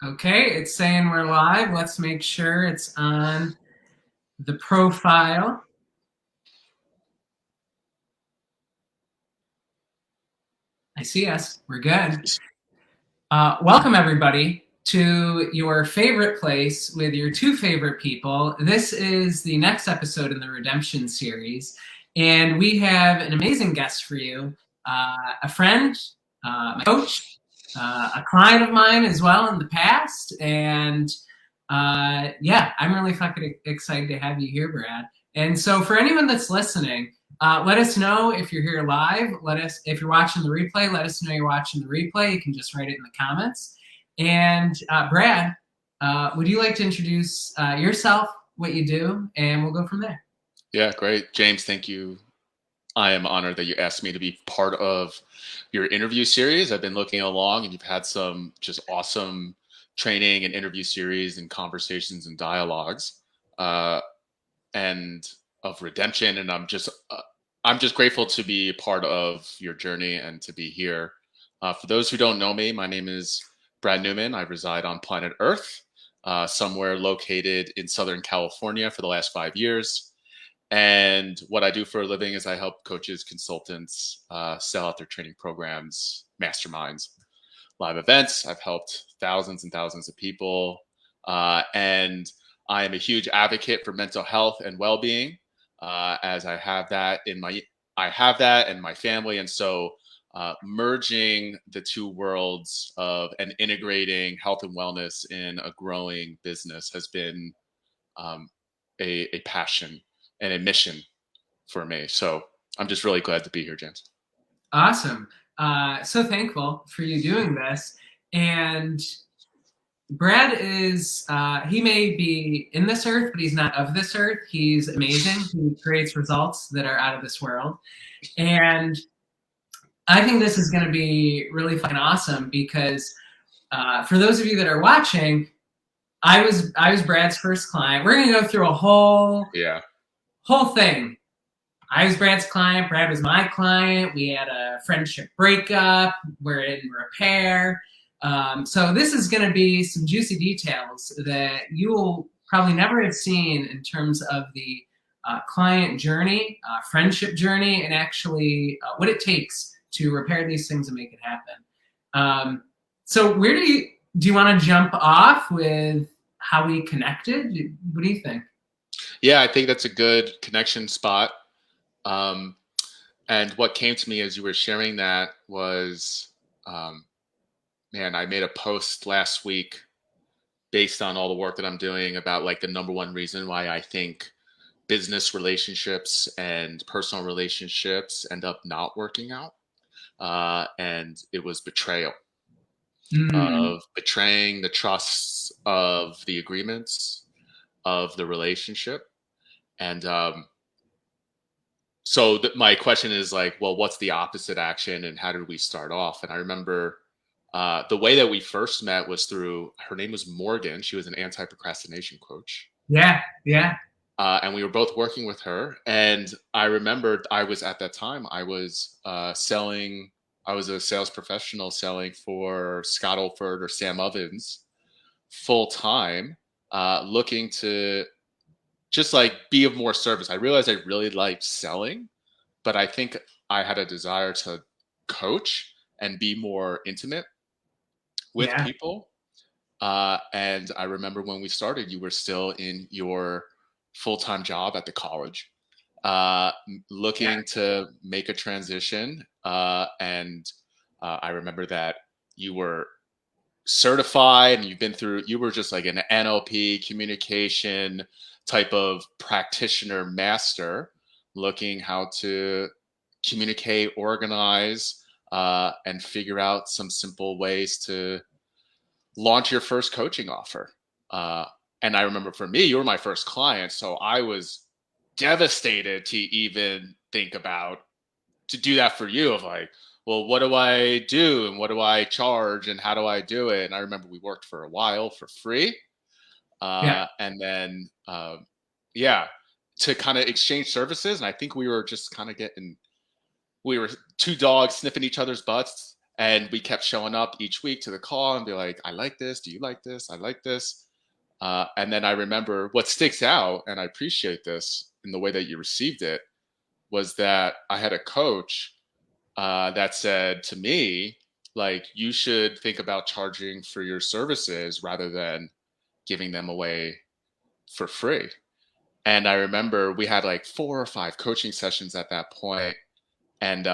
Okay, it's saying we're live. Let's make sure it's on the profile. I see us. We're good. Welcome, everybody, to your favorite place with your two favorite people. This is the next episode in the Redemption series, and we have an amazing guest for you, a friend, my coach, a client of mine as well in the past, and yeah, I'm really fucking excited to have you here, Brad. And so, for anyone that's listening, let us know if you're here live. If you're watching the replay, let us know you're watching the replay. You can just write it in the comments. And Brad, would you like to introduce yourself, what you do, and we'll go from there. Yeah, great. James, thank you. I am honored that you asked me to be part of your interview series. I've been looking along and you've had some just awesome training and interview series and conversations and dialogues and of redemption. And I'm just grateful to be part of your journey and to be here. For those who don't know me, my name is Brad Newman. I reside on planet Earth, somewhere located in Southern California for the last 5 years. And what I do for a living is I help coaches, consultants sell out their training programs, masterminds, live events. I've helped thousands and thousands of people. And I am a huge advocate for mental health and well-being, as I have that in my family. And so merging the two worlds of and integrating health and wellness in a growing business has been um, a passion and a mission for me. So I'm just really glad to be here, James. Awesome. So thankful for you doing this. And Brad is, he may be in this earth, but he's not of this earth. He's amazing. He creates results that are out of this world. And I think this is going to be really fucking awesome because for those of you that are watching, I was Brad's first client. We're going to go through a Yeah. whole thing. I was Brad's client. Brad was my client. We had a friendship breakup. We're in repair. So this is going to be some juicy details that you will probably never have seen in terms of the client journey, friendship journey, and actually what it takes to repair these things and make it happen. So where do you want to jump off with how we connected? What do you think? Yeah, I think that's a good connection spot. Um, and what came to me as you were sharing that was, um, man, I made a post last week based on all the work that I'm doing about like the number one reason why I think business relationships and personal relationships end up not working out. And it was betrayal, Mm, of betraying the trusts of the agreements of the relationship. And so my question is like, well, what's the opposite action and how did we start off? And I remember the way that we first met was through, her name was Morgan. She was an anti-procrastination coach. yeah, yeah. And we were both working with her. And I remembered I was at that time, I was a sales professional selling for Scott Olford or Sam Ovens full time, looking to just like be of more service. I realized I really liked selling, but I think I had a desire to coach and be more intimate with Yeah, people. And I remember when we started, you were still in your full time job at the college, yeah, looking to make a transition. And I remember that you were certified and you were just like an NLP communication type of practitioner master, looking how to communicate, organize, and figure out some simple ways to launch your first coaching offer. Uh, and I remember for me, you were my first client. So I was devastated to even think about to do that for you of like, well, what do I do and what do I charge and how do I do it? And I remember we worked for a while for free. yeah. And then, yeah, to kind of exchange services. And I think we were just kind of we were two dogs sniffing each other's butts And we kept showing up each week to the call and be like, I like this. Do you like this? I like this. And then I remember what sticks out, and I appreciate this in the way that you received it, was that I had a coach that said to me, like, you should think about charging for your services rather than giving them away for free. And I remember we had like 4 or 5 coaching sessions at that point, and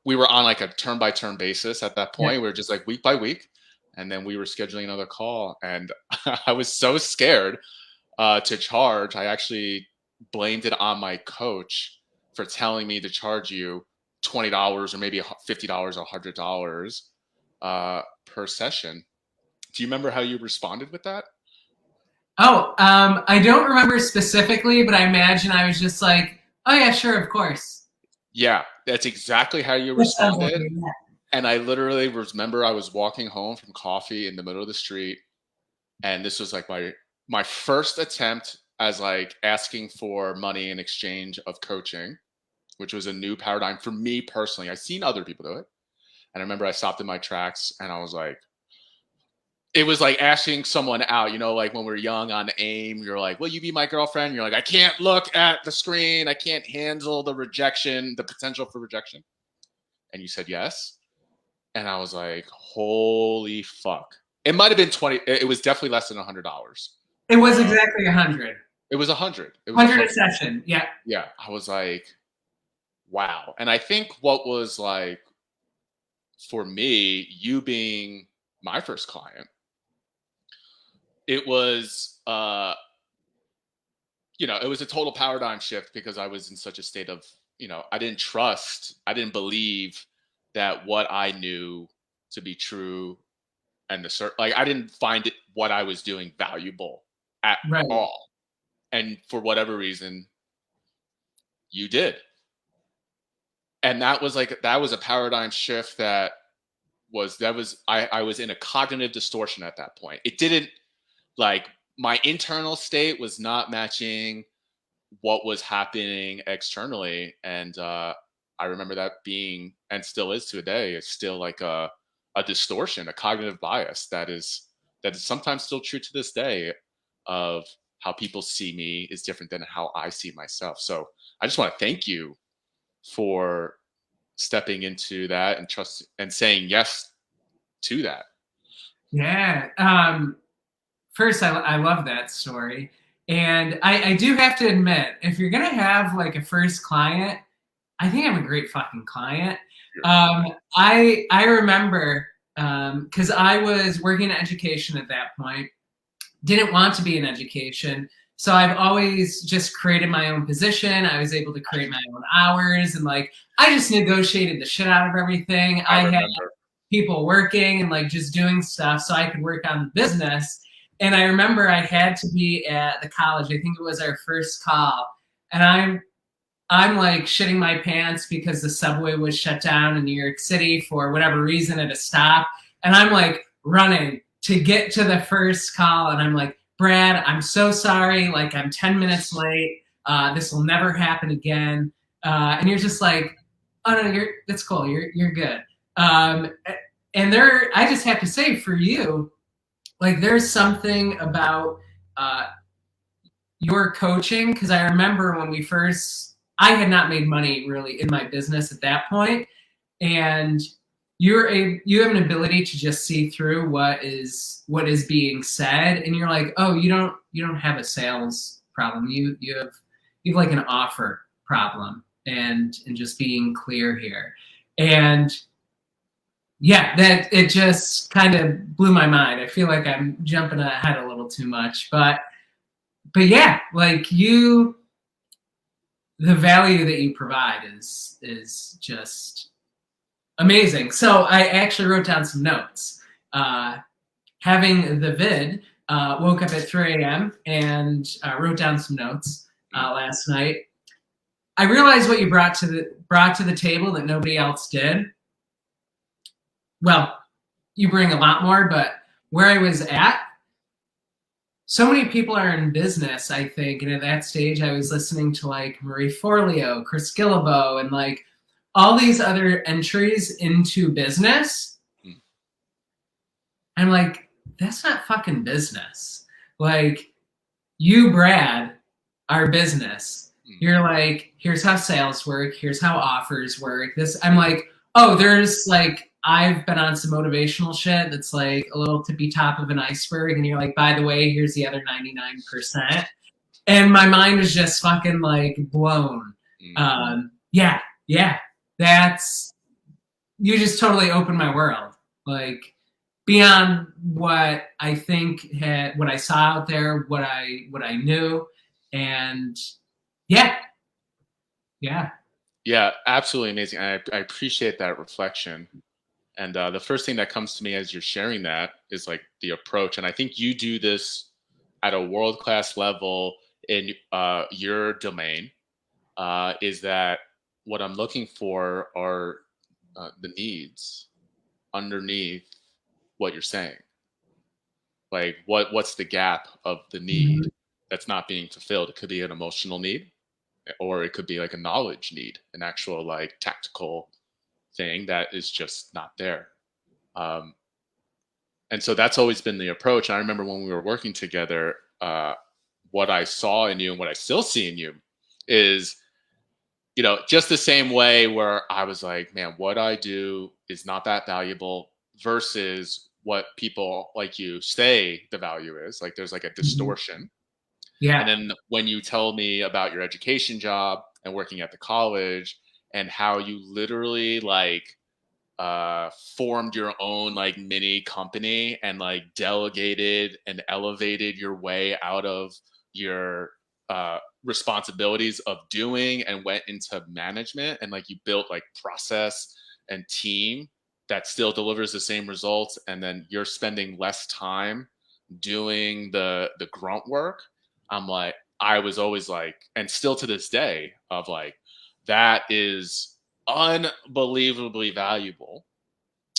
we were on like a turn by turn basis at that Yeah. point. We were just like week by week, and then we were scheduling another call. And I was so scared to charge. I actually blamed it on my coach for telling me to charge you $20 or maybe $50 or $100 per session. Do you remember how you responded with that? Oh, I don't remember specifically, but I imagine I was just like, oh yeah, sure, of course. Yeah, that's exactly how you That sounds like responded. it, yeah. And I literally remember I was walking home from coffee in the middle of the street, and this was like my first attempt as like asking for money in exchange of coaching, which was a new paradigm for me personally. I've seen other people do it. And I remember I stopped in my tracks and I was like, it was like asking someone out, you know, like when we're young on AIM, you're like, will you be my girlfriend? You're like, I can't look at the screen. I can't handle the rejection, the potential for rejection. And you said yes. And I was like, holy fuck. It might have been 20. It was definitely less than $100. It was exactly 100. It was 100. It was 100 a session, yeah. Yeah. I was like, wow. And I think what was like, for me, you being my first client, it was it was a total paradigm shift because I was in such a state of, I didn't believe that what I knew to be true, and I didn't find it, what I was doing, valuable at Right. all. And for whatever reason, you did. And that was a paradigm shift I was in a cognitive distortion at that point. It didn't, like, my internal state was not matching what was happening externally. And I remember that being, and still is today, it's still like a distortion, a cognitive bias that is sometimes still true to this day, of how people see me is different than how I see myself. So I just want to thank you for stepping into that and trust and saying yes to that. Yeah. First, I love that story. And I do have to admit, if you're going to have like a first client, I think I'm a great fucking client. I remember, because I was working in education at that point, didn't want to be in education. So I've always just created my own position. I was able to create my own hours, and like, I just negotiated the shit out of everything. I had people working and like just doing stuff so I could work on the business. And I remember I had to be at the college. I think it was our first call. And I'm like shitting my pants because the subway was shut down in New York City for whatever reason at a stop. And I'm like running to get to the first call. And I'm like, Brad, I'm so sorry. Like, I'm 10 minutes late. This will never happen again. And you're just like, oh no, that's cool. You're good. And I just have to say, for you, like, there's something about your coaching, because I remember when I had not made money really in my business at that point, and you have an ability to just see through what is being said, and you're like, oh, you don't have a sales problem. You have like an offer problem, and just being clear here. And yeah, that it just kind of blew my mind. I feel like I'm jumping ahead a little too much, but yeah, like the value that you provide is just amazing. So I actually wrote down some notes. Having the vid, woke up at 3 a.m. and wrote down some notes last night. I realized what you brought to the table that nobody else did. Well, you bring a lot more, but where I was at, so many people are in business, I think. And at that stage, I was listening to like Marie Forleo, Chris Guillebeau, and like all these other entries into business. I'm like, that's not fucking business. Like, you, Brad, are business. You're Mm-hmm. like, here's how sales work, here's how offers work. This, I'm like, oh, there's like, I've been on some motivational shit that's like a little tippy top of an iceberg, and you're like, by the way, here's the other 99%. And my mind is just fucking like blown. Mm-hmm. Yeah, yeah, that's, you just totally opened my world. Like, beyond what I think had, what I saw out there, what I knew, and yeah, yeah. Yeah, absolutely amazing. I appreciate that reflection. And the first thing that comes to me as you're sharing that is like the approach. And I think you do this at a world class level in your domain. Is that what I'm looking for are the needs underneath what you're saying? Like what's the gap of the need Mhm. that's not being fulfilled? It could be an emotional need, or it could be like a knowledge need, an actual like tactical thing that is just not there. Um, and so that's always been the approach. I remember when we were working together, what I saw in you and what I still see in you is, just the same way where I was like, man, what I do is not that valuable versus what people like you say the value is. Like there's like a Mhm. distortion. And Yeah. then when you tell me about your education job and working at the college and how you literally like formed your own like mini company and like delegated and elevated your way out of your responsibilities of doing and went into management and like you built like process and team that still delivers the same results, and then you're spending less time doing the grunt work. I'm like, I was always like, and still to this day of like, that is unbelievably valuable,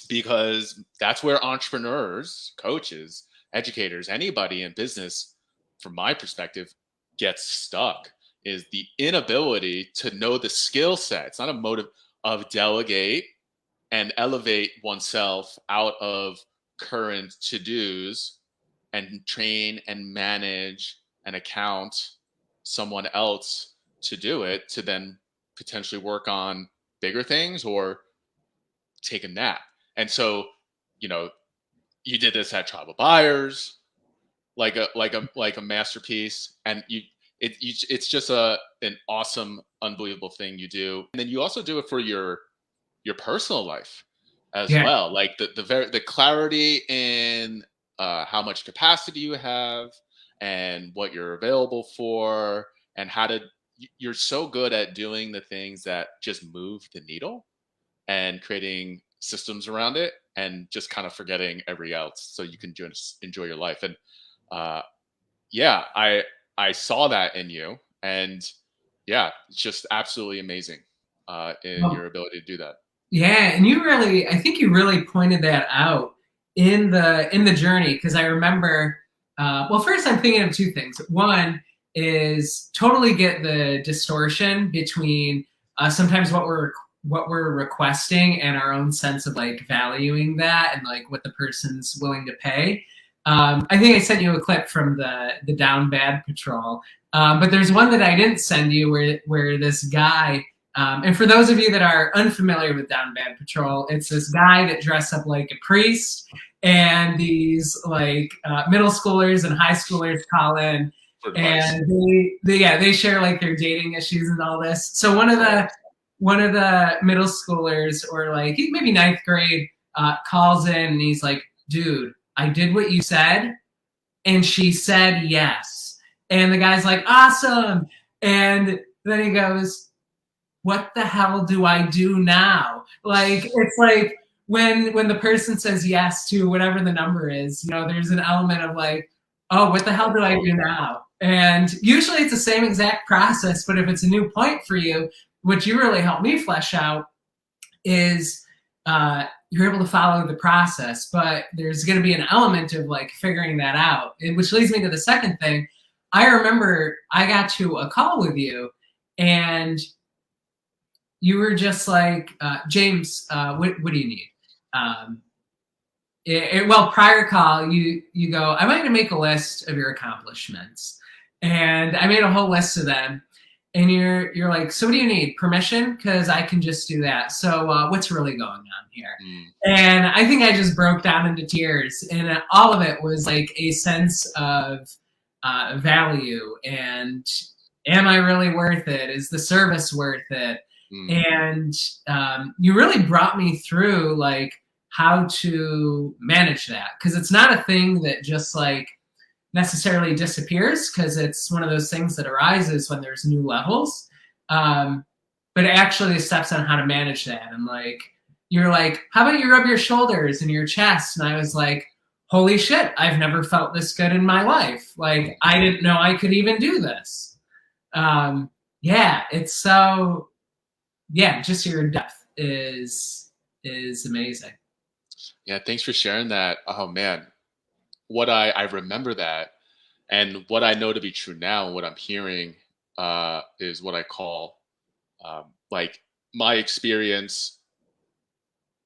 because that's where entrepreneurs, coaches, educators, anybody in business, from my perspective, gets stuck, is the inability to know the skill set. It's not a motive of delegate and elevate oneself out of current to-dos and train and manage and account someone else to do it, to then potentially work on bigger things or take a nap. And so, you know, you did this at Tribal Buyers, like a masterpiece, and it's just an awesome, unbelievable thing you do. And then you also do it for your personal life as Yeah. well. Like the clarity in how much capacity you have and what you're available for, and how to. You're so good at doing the things that just move the needle and creating systems around it, and just kind of forgetting every else so you can just enjoy your life. And uh, yeah, I saw that in you, and yeah, it's just absolutely amazing in Well, your ability to do that. yeah, and you really, I think you really pointed that out in the journey, because I remember. Well, first I'm thinking of two things. One is totally get the distortion between sometimes what we're requesting and our own sense of like valuing that and like what the person's willing to pay. I think I sent you a clip from the Down Bad Patrol, but there's one that I didn't send you where this guy, and for those of you that are unfamiliar with Down Bad Patrol, it's this guy that dressed up like a priest, and these like middle schoolers and high schoolers call in, For advice. and they share like their dating issues and all this. So one of the middle schoolers, or like maybe ninth grade, calls in and he's like, "Dude, I did what you said, and she said yes." And the guy's like, "Awesome!" And then he goes, "What the hell do I do now?" Like, it's like when the person says yes to whatever the number is, there's an element of like, oh, what the hell do I do now? And usually it's the same exact process, but if it's a new point for you, what you really helped me flesh out is you're able to follow the process, but there's going to be an element of like figuring that out, which leads me to the second thing. I remember I got to a call with you, and you were just like, James, what do you need? Um, well, prior call, you go, I want you to make a list of your accomplishments. And I made a whole list of them. And you're like, so what do you need? Permission? Because I can just do that. So what's really going on here? Mm. And I think I just broke down into tears. And all of it was like a sense of value. And am I really worth it? Is the service worth it? And you really brought me through like how to manage that, because it's not a thing that just like necessarily disappears, because it's one of those things that arises when there's new levels, but actually steps on how to manage that. And like you're like, how about you rub your shoulders and your chest? And I was like, holy shit, I've never felt this good in my life. Like I didn't know I could even do this. Yeah, it's so, yeah, just your depth is amazing. Yeah, thanks for sharing that. Oh man, what I remember that, and what I know to be true now, and what I'm hearing is what I call like my experience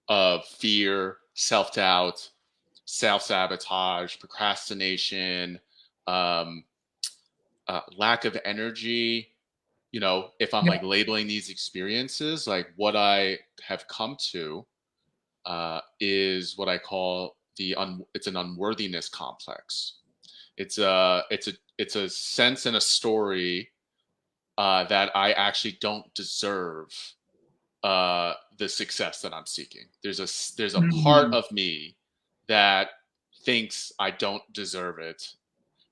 of fear, self doubt, self sabotage, procrastination, um, lack of energy. You know, if I'm like labeling these experiences, like what I have come to is what I call it's an unworthiness complex. It's a sense and a story that I actually don't deserve the success that I'm seeking. There's a part of me that thinks I don't deserve it,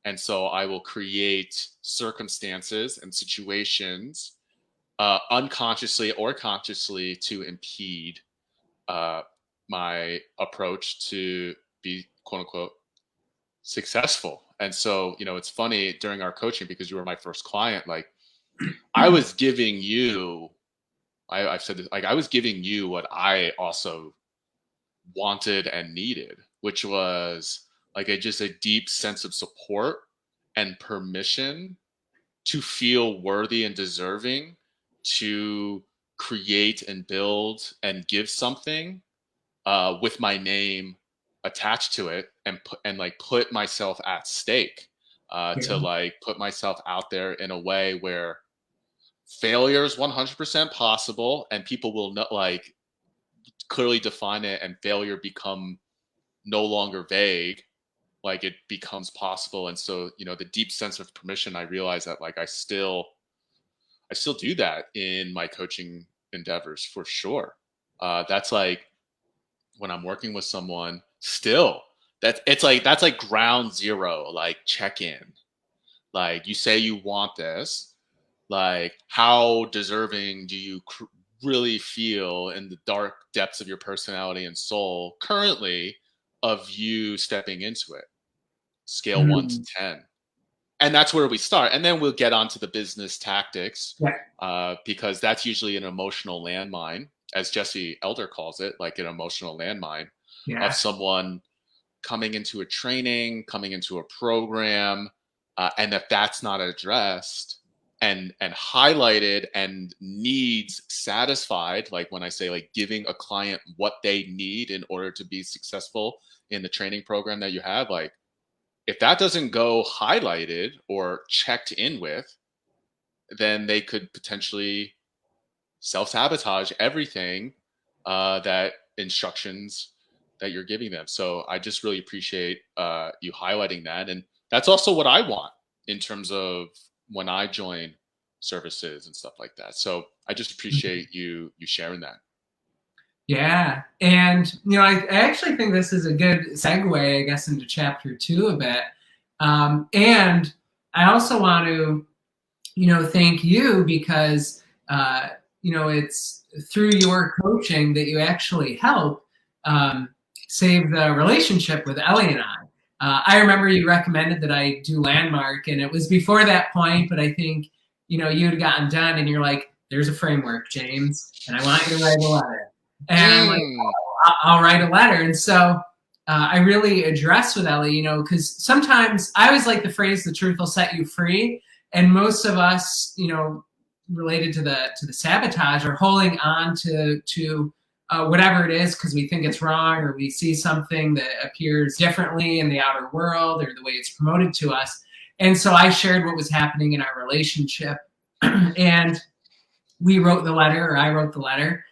and so I will create circumstances and situations, unconsciously or consciously, to impede uh, my approach to be quote unquote successful. And so, you know, it's funny during our coaching, because you were my first client, like I was giving you, I've said this, like I was giving you what I also wanted and needed, which was like just a deep sense of support and permission to feel worthy and deserving to create and build and give something with my name attached to it, and put myself at stake, to like put myself out there in a way where failure is 100% possible, and people will not like clearly define it, and failure become no longer vague, like it becomes possible. And so, you know, the deep sense of permission, I realize that like I still do that in my coaching endeavors for sure. That's like when I'm working with someone still, that's like ground zero, like check in. Like you say you want this, like how deserving do you really feel in the dark depths of your personality and soul currently of you stepping into it? Scale 1 to 10. And that's where we start. And then we'll get onto the business tactics, because that's usually an emotional landmine, as Jesse Elder calls it, like an emotional landmine of someone coming into a training, coming into a program, and if that's not addressed and highlighted and needs satisfied, like when I say like giving a client what they need in order to be successful in the training program that you have, like if that doesn't go highlighted or checked in with, then they could potentially self-sabotage everything, that instructions that you're giving them. So I just really appreciate you highlighting that. And that's also what I want in terms of when I join services and stuff like that. So I just appreciate you sharing that. Yeah. And, you know, I actually think this is a good segue, I guess, into chapter 2 a bit. And I also want to, you know, thank you because, you know, it's through your coaching that you actually help save the relationship with Ellie and I. I remember you recommended that I do Landmark, and it was before that point, but I think, you know, you had gotten done and you're like, there's a framework, James, and I want you to write a letter. And I'm like, oh, I'll write a letter. And so I really address with Ellie, you know, because sometimes I always like the phrase, the truth will set you free. And most of us, you know, related to the sabotage are holding on to whatever it is because we think it's wrong, or we see something that appears differently in the outer world or the way it's promoted to us. And so I shared what was happening in our relationship. And we wrote the letter, or I wrote the letter,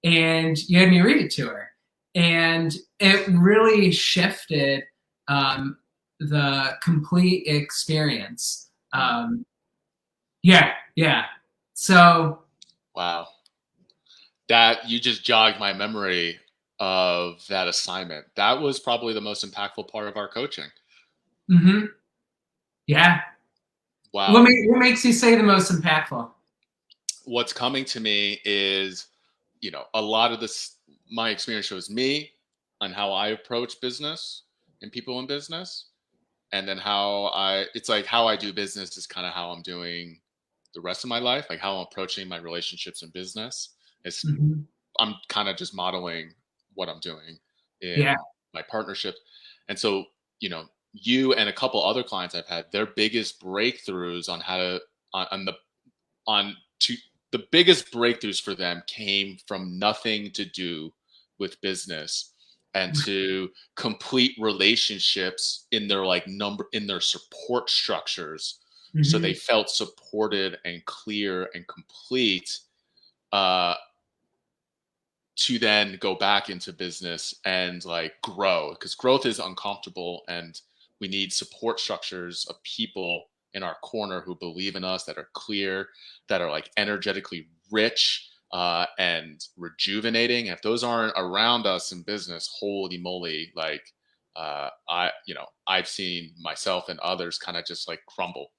and you had me read it to her. And it really shifted the complete experience. Yeah. So. Wow. That you just jogged my memory of that assignment. That was probably the most impactful part of our coaching. Mm-hmm. Yeah. Wow. What makes you say the most impactful? What's coming to me is, a lot of this, my experience shows me on how I approach business and people in business. And then it's like how I do business is kind of how I'm doing the rest of my life, like how I'm approaching my relationships in business. I'm kind of just modeling what I'm doing in my partnership. And so, you and a couple other clients I've had, their biggest breakthroughs on how to, the biggest breakthroughs for them came from nothing to do with business and to complete relationships in their in their support structures. So they felt supported and clear and complete, to then go back into business and grow, because growth is uncomfortable, and we need support structures of people in our corner who believe in us, that are clear, that are energetically rich, and rejuvenating. If those aren't around us in business, holy moly, I've seen myself and others kind of just crumble.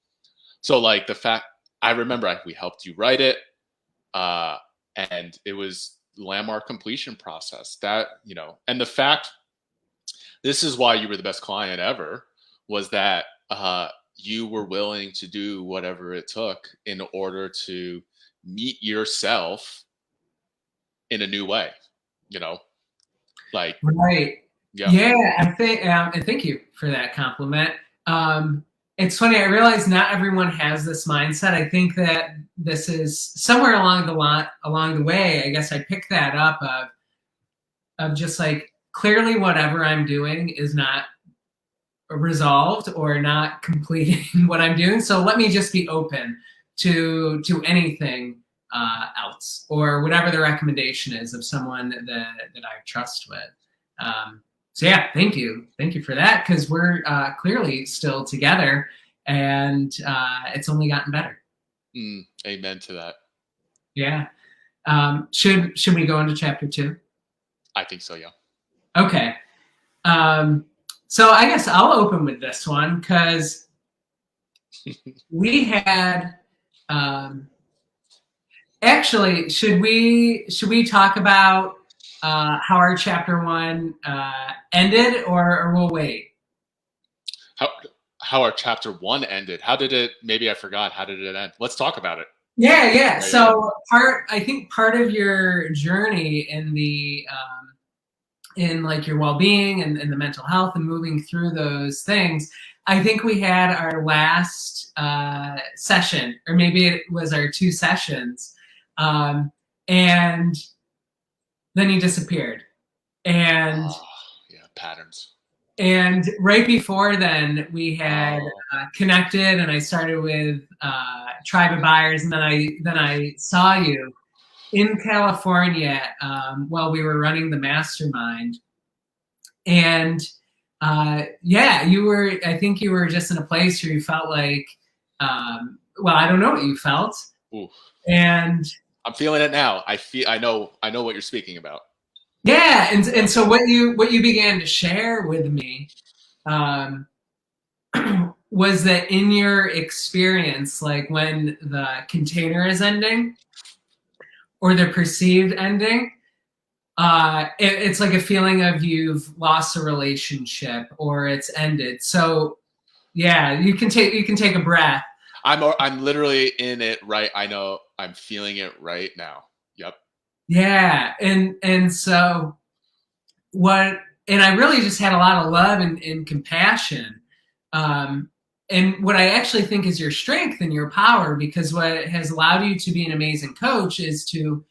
So the fact, I remember we helped you write it, and it was landmark completion process that, and the fact, this is why you were the best client ever, was that you were willing to do whatever it took in order to meet yourself in a new way, Right. Yeah, I think, and thank you for that compliment. It's funny, I realize not everyone has this mindset. I think that this is somewhere along the way, I guess I picked that up of just clearly whatever I'm doing is not resolved or not completing what I'm doing. So let me just be open to anything else, or whatever the recommendation is of someone that I trust with. So yeah, thank you for that, because we're clearly still together, and it's only gotten better. Amen to that. Yeah. Should we go into chapter 2? I think so, yeah. Okay. So I guess I'll open with this one, because we had actually, should we talk about how our chapter 1 ended, or we'll wait? How our chapter 1 ended? How did it? Maybe I forgot. How did it end? Let's talk about it. Yeah. So I think part of your journey in the in your well-being and the mental health and moving through those things, I think we had our last session, or maybe it was our 2 sessions, and then you disappeared. And patterns. And right before then, we had connected, and I started with Tribe of Buyers, and then I saw you in California while we were running the mastermind. And you were, I think you were just in a place where you felt like, well, I don't know what you felt. Ooh. And I'm feeling it now. I know what you're speaking about. Yeah, and so what you began to share with me was that in your experience, when the container is ending, or the perceived ending, it's like a feeling of you've lost a relationship or it's ended. So yeah, you can take a breath. I'm literally in it right. I know I'm feeling it right now. Yep. Yeah, and so and I really just had a lot of love and compassion, and what I actually think is your strength and your power, because what has allowed you to be an amazing coach is to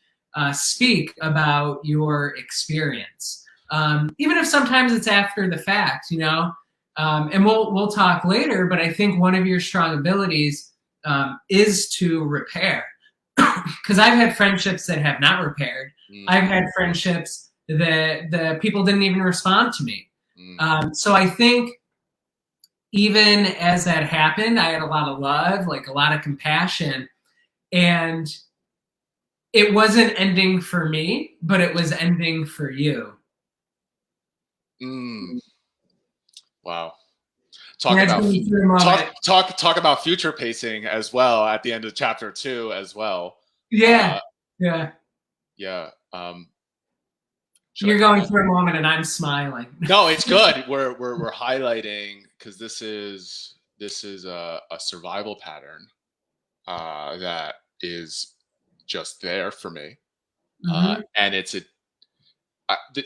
speak about your experience, even if sometimes it's after the fact, you know. And we'll talk later, but I think one of your strong abilities is to repair. Because I've had friendships that have not repaired. Mm, I've had friendships that the people didn't even respond to me. mm, So I think even as that happened, I had a lot of love, like a lot of compassion, and it wasn't ending for me, but it was ending for you. mm. Wow. Talk about Imagine through a moment. talk about future pacing as well at the end of chapter 2 as well. Yeah, yeah. Yeah. Should I You're cut going that? through a moment, and I'm smiling. No, it's good. We're highlighting because this is a survival pattern that is just there for me, Hmm. and it's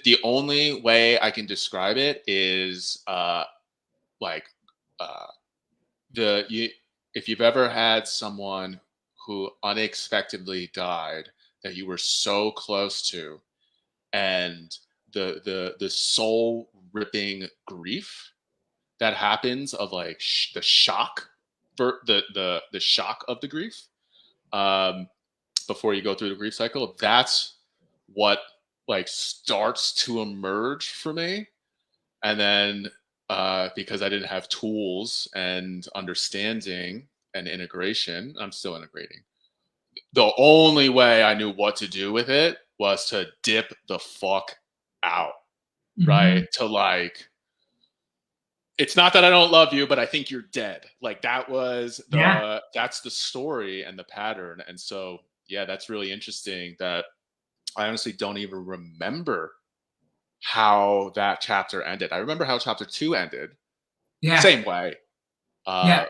the only way I can describe it is like uh, the you if you've ever had someone who unexpectedly died that you were so close to, and the soul ripping grief that happens of like the shock for the shock of the grief, um before you go through the grief cycle, that's what like starts to emerge for me. And then because I didn't have tools and understanding and integration, I'm still integrating. The only way I knew what to do with it was to dip the fuck out, right? Hmm. To like, it's not that I don't love you, but I think you're dead. Like Yeah, that's the story and the pattern. And so, yeah, that's really interesting that I honestly don't even remember how that chapter ended. I remember how chapter 2 ended. yeah, Same way. yeah. Uh,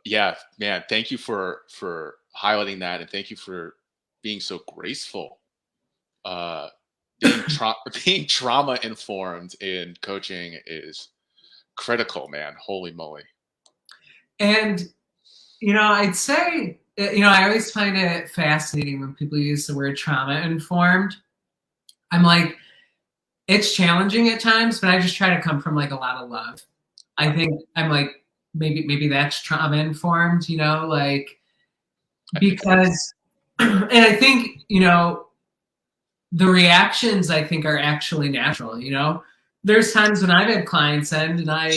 yeah, man, thank you for highlighting that, and thank you for being so graceful. Uh, being trauma informed in coaching is critical, man. Holy moly. And you know, I'd say, you know, I always find it fascinating when people use the word trauma informed. I'm like, it's challenging at times, but I just try to come from like a lot of love. I Yeah, think I'm like, maybe that's trauma informed, you know, like, I think it is. because, and I think, you know, the reactions I think are actually natural, you know. There's times when I've had clients end and I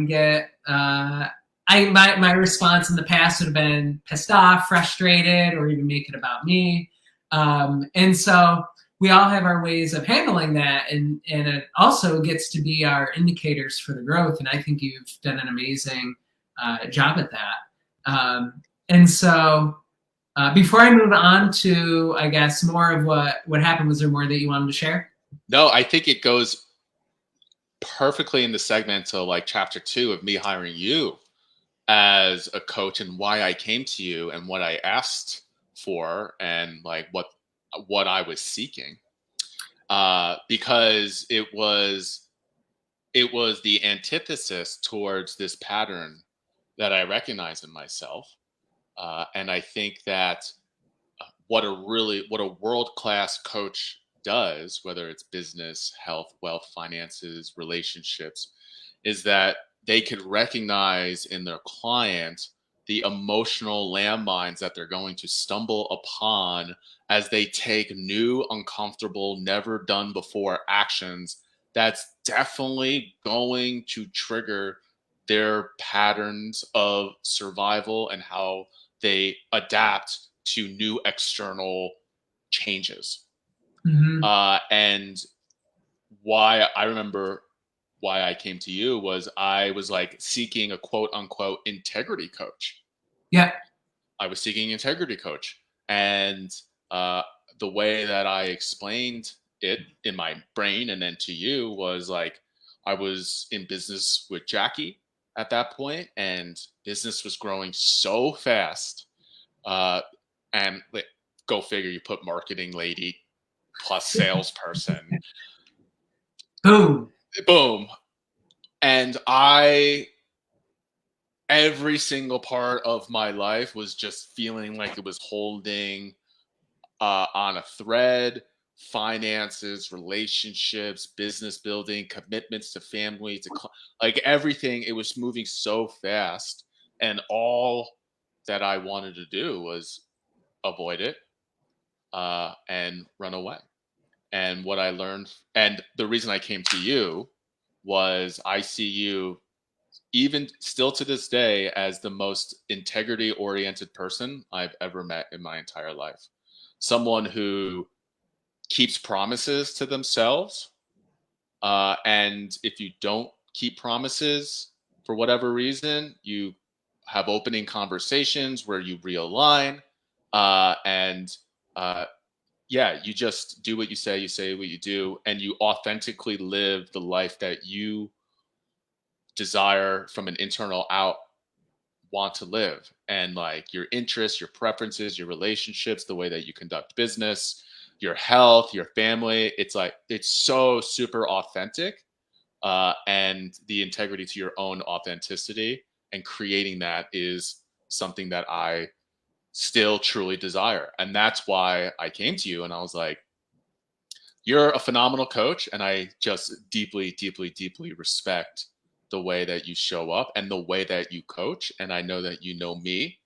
get my response in the past would have been pissed off, frustrated, or even make it about me. And so we all have our ways of handling that, and it also gets to be our indicators for the growth. And I think you've done an amazing job at that. And so before I move on to, I guess, more of what happened, was there more that you wanted to share? No, I think it goes perfectly in the segment to like chapter 2 of me hiring you as a coach and why I came to you and what I asked for and like what I was seeking. Because it was the antithesis towards this pattern that I recognize in myself. And I think that what a world class coach does, whether it's business, health, wealth, finances, relationships, is that they can recognize in their client the emotional landmines that they're going to stumble upon as they take new, uncomfortable, never done before actions that's definitely going to trigger their patterns of survival and how they adapt to new external changes. Mm-hmm. And why I remember why I came to you was I was like seeking a quote unquote integrity coach. Yeah. I was seeking integrity coach. And uh, the way that I explained it in my brain and then to you was like I was in business with Jackie at that point, and business was growing so fast. Uh, and like, go figure, you put marketing lady plus salesperson, Boom. boom. And I every single part of my life was just feeling like it was holding on a thread: finances, relationships, business building, commitments to family, like everything. It was moving so fast, and all that I wanted to do was avoid it and run away. And what I learned, and the reason I came to you, was I see you even still to this day as the most integrity oriented person I've ever met in my entire life. Someone who keeps promises to themselves. And if you don't keep promises for whatever reason, you have opening conversations where you realign. And yeah, you just do what you say what you do, and you authentically live the life that you desire from an internal out want to live. And like your interests, your preferences, your relationships, the way that you conduct business, your health, your family, it's like it's so super authentic. And the integrity to your own authenticity and creating that is something that I still truly desire. And that's why I came to you and I was like, you're a phenomenal coach, and I just deeply, deeply, deeply respect the way that you show up and the way that you coach. And I know that you know me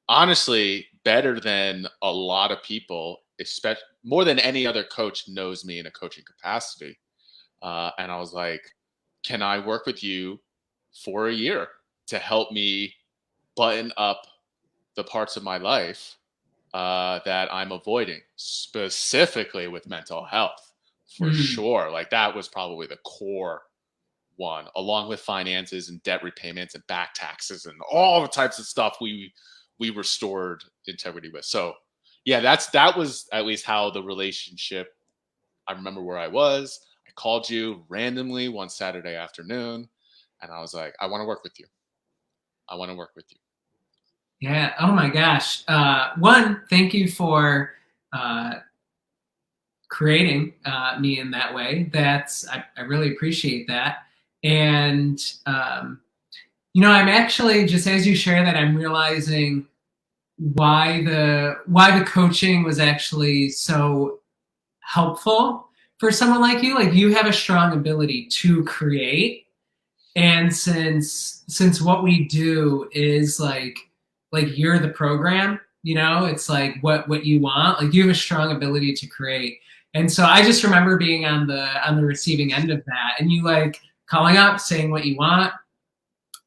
honestly better than a lot of people, especially more than any other coach knows me in a coaching capacity. And I was like, can I work with you for a year to help me button up the parts of my life that I'm avoiding, specifically with mental health, for Mm. sure. Like that was probably the core one, along with finances and debt repayments and back taxes and all the types of stuff we restored integrity with. So yeah, that was at least how the relationship. I remember where I was. I called you randomly one Saturday afternoon, and I was like, I want to work with you. I want to work with you. Yeah. Oh my gosh. One, thank you for uh, creating me in that way. I really appreciate that. And I'm actually just as you share that, I'm realizing why the coaching was actually so helpful for someone like you. Like you have a strong ability to create, and since what we do is like you're the program, it's like what you want. Like you have a strong ability to create. And so I just remember being on the receiving end of that, and you like calling up saying what you want,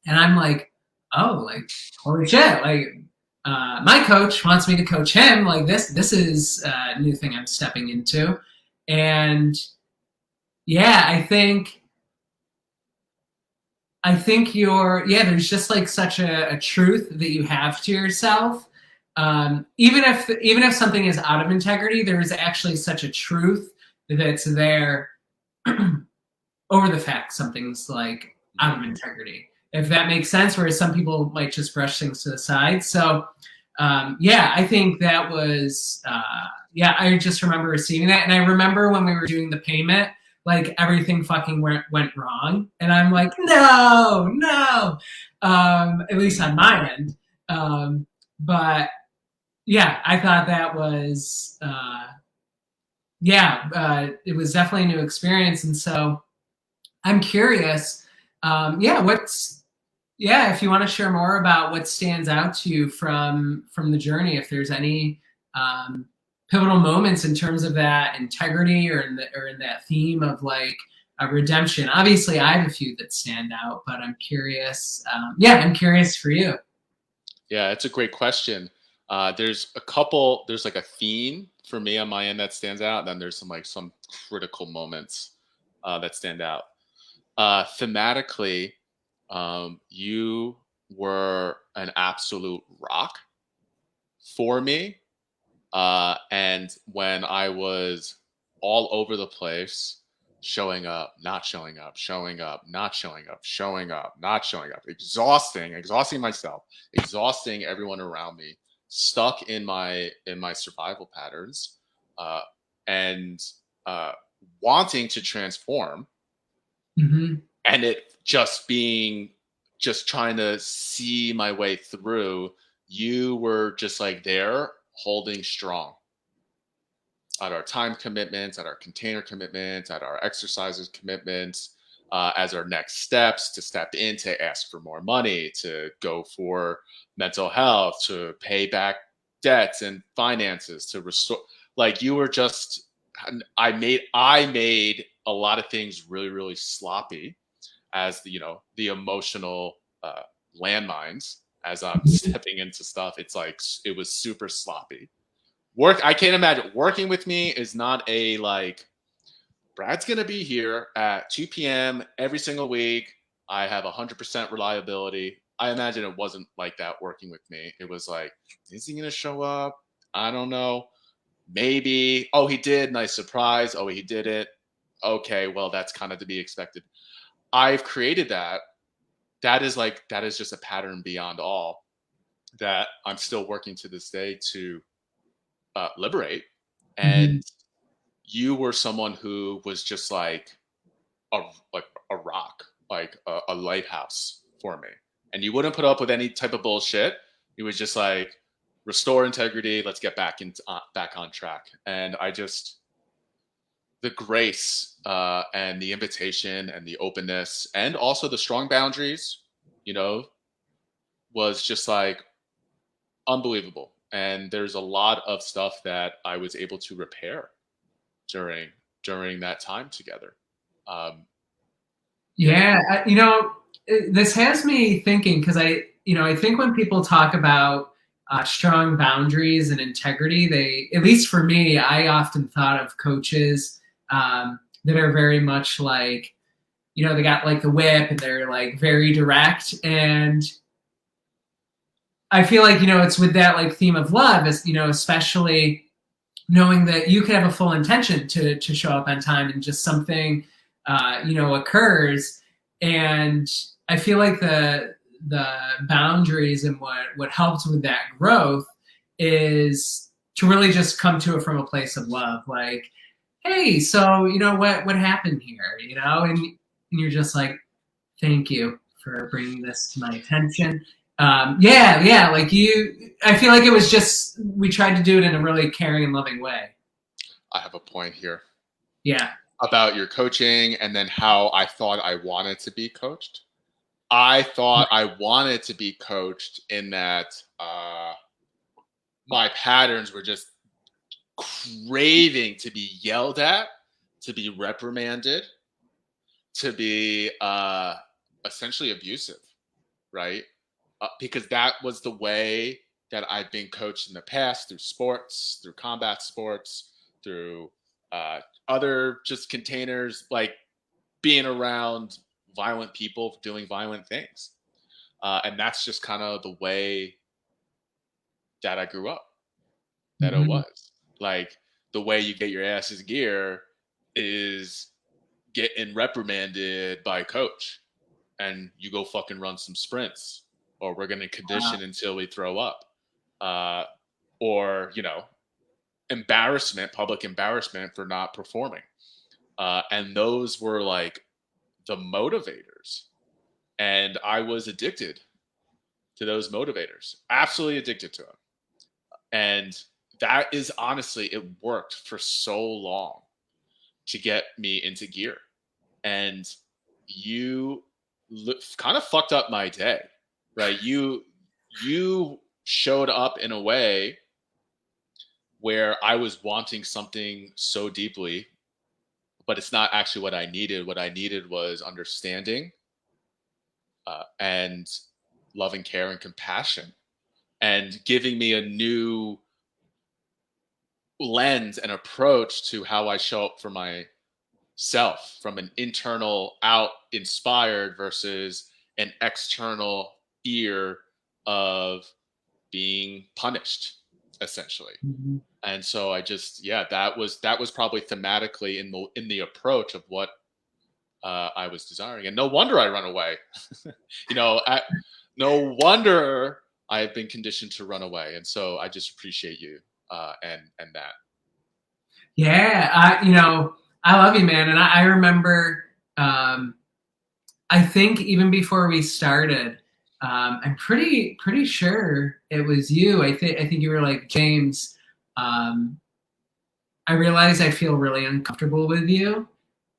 and I'm like, oh, like holy shit, like my coach wants me to coach him. Like this is a new thing I'm stepping into. And yeah, I think there's just like such a truth that you have to yourself. Even if something is out of integrity, there is actually such a truth that's there over the fact something's like out of Mhm. integrity. If that makes sense, whereas some people might just brush things to the side. So yeah, I think that was yeah. I just remember receiving that, and I remember when we were doing the payment, like everything fucking went wrong, and I'm like, no, no. At least on my end, but yeah, I thought that was yeah, it was definitely a new experience, and so I'm curious. Yeah, if you want to share more about what stands out to you from the journey, if there's any um, pivotal moments in terms of that integrity or in that theme of like a redemption. Obviously, I have a few that stand out, but I'm curious. Yeah, I'm curious for you. Yeah, it's a great question. There's a couple. There's like a theme for me on my end that stands out. And then there's some critical moments that stand out. Thematically, you were an absolute rock for me. And when I was all over the place, showing up, not showing up, showing up, not showing up, showing up, not showing up, exhausting myself, exhausting everyone around me, stuck in my survival patterns, uh, and uh, wanting to transform, Mm-hmm. and it just being just trying to see my way through. You were just like there holding strong, at our time commitments, at our container commitments, at our exercises commitments, as our next steps to step in, to ask for more money, to go for mental health, to pay back debts and finances, to restore. Like you were just, I made a lot of things really, really sloppy as the, the emotional landmines as I'm stepping into stuff. It's like it was super sloppy. I can't imagine working with me is not a like Brad's gonna be here at 2 p.m. every single week. I have 100% reliability. I imagine it wasn't like that working with me. It was like, is he gonna show up? I don't know. Maybe. Oh, he did. Nice surprise. Oh, he did it. Okay, well, that's kind of to be expected. I've created that. That is just a pattern beyond all that I'm still working to this day to liberate. Mhm. And you were someone who was just a like a rock, like a lighthouse for me. And you wouldn't put up with any type of bullshit. You was just like restore integrity. Let's get back on track. And I just the grace and the invitation and the openness and also the strong boundaries, you know, was just like unbelievable. And there's a lot of stuff that I was able to repair during that time together. Um, yeah, Yeah, this has me thinking because I think when people talk about strong boundaries and integrity, at least for me, I often thought of coaches that are very much like, they got like the whip and they're like very direct. And I feel like, it's with that like theme of love, is, especially knowing that you can have a full intention to show up on time and just something occurs. And I feel like the boundaries and what helps with that growth is to really just come to it from a place of love, like, hey, so what happened here, and you're just like, thank you for bringing this to my attention. Yeah, like I feel like it was just, we tried to do it in a really caring and loving way. I have a point here Yeah. about your coaching and then how I thought I wanted to be coached. I thought I wanted to be coached in that my patterns were just craving to be yelled at, to be reprimanded, to be essentially abusive, right? Because that was the way that I've been coached in the past through sports, through combat sports, through other just containers, like being around violent people doing violent things. And that's just kind of the way that I grew up, that it Mm-hmm. was. Like the way you get your ass's gear is getting reprimanded by a coach and you go fucking run some sprints or we're going to condition until we throw up. Uh, or, public embarrassment for not performing. And those were like the motivators. And I was addicted to those motivators, absolutely addicted to them. And that is honestly, it worked for so long to get me into gear. And you kind of fucked up my day, right? You showed up in a way where I was wanting something so deeply, but it's not actually what I needed. What I needed was understanding and love and care and compassion, and giving me a new lens and approach to how I show up for myself from an internal out inspired versus an external fear of being punished, essentially. Mm-hmm. And so I just, yeah, that was probably thematically in the approach of what I was desiring. And no wonder I run away. you know no wonder I've been conditioned to run away. And so I just appreciate you and that. Yeah, I love you, man. And I remember, I think even before we started, I'm pretty sure it was you. I think you were like, James, um, I realize I feel really uncomfortable with you,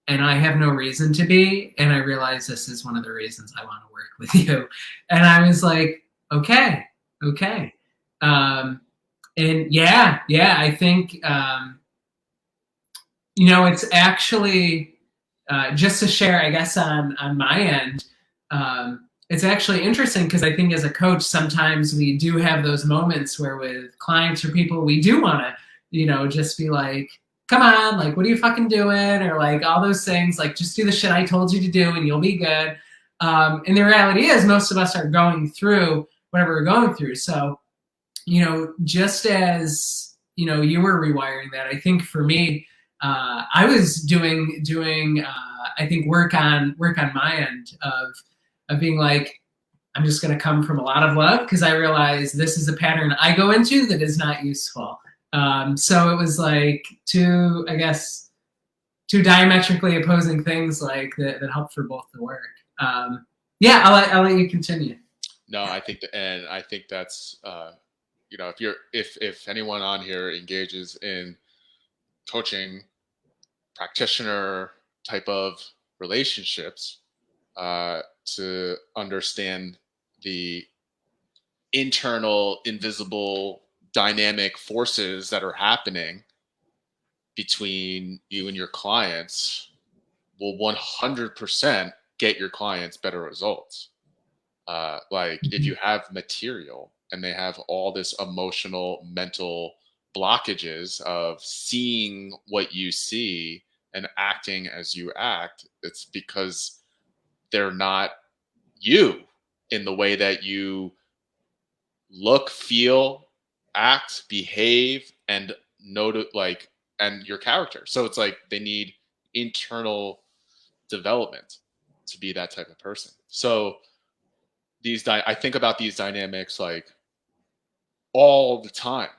and I have no reason to be. And I realize this is one of the reasons I want to work with you. And I was like, okay, okay. Um, and yeah, I think, it's actually, just to share, I guess, on my end, it's actually interesting because I think as a coach, sometimes we do have those moments where with clients or people, we do want to, just be like, come on, like, what are you fucking doing? Or like all those things, like, just do the shit I told you to do and you'll be good. And the reality is, most of us are going through whatever we're going through. So, just as, you were rewiring that, I think for me, I was doing I think work on my end of being like, I'm just going to come from a lot of love because I realize this is a pattern I go into that is not useful. So it was like I guess, two diametrically opposing things like that help for both the work. Yeah, I'll let you continue. No, I think and I think that's if anyone on here engages in coaching practitioner type of relationships, to understand the internal invisible dynamic forces that are happening between you and your clients will 100% get your clients better results. Like if you have material and they have all this emotional, mental blockages of seeing what you see and acting as you act, it's because they're not you in the way that you look, feel, act, behave, and and your character. So it's like they need internal development to be that type of person. So I think about these dynamics like all the time.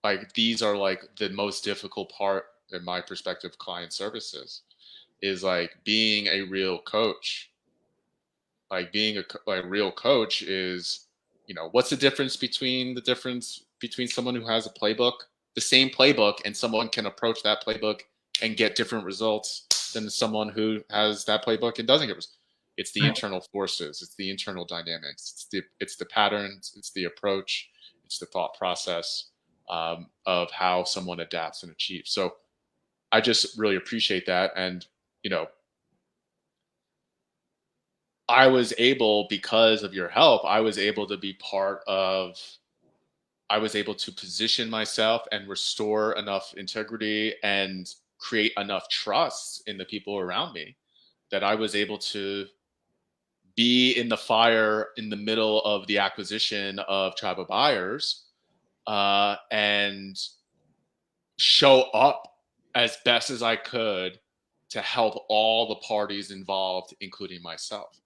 Like these are like the most difficult part in my perspective client services is like being a real coach. Like being a real coach is, what's the difference between someone who has a playbook, the same playbook, and someone can approach that playbook and get different results than someone who has that playbook and doesn't get results. It's the Right. internal forces, it's the internal dynamics, it's the patterns, it's the approach, it's the thought process, of how someone adapts and achieves. So I just really appreciate that, and you know, I was able, because of your help, I was able to position myself and restore enough integrity and create enough trust in the people around me that I was able to be in the fire in the middle of the acquisition of tribal buyers, and show up as best as I could to help all the parties involved, including myself.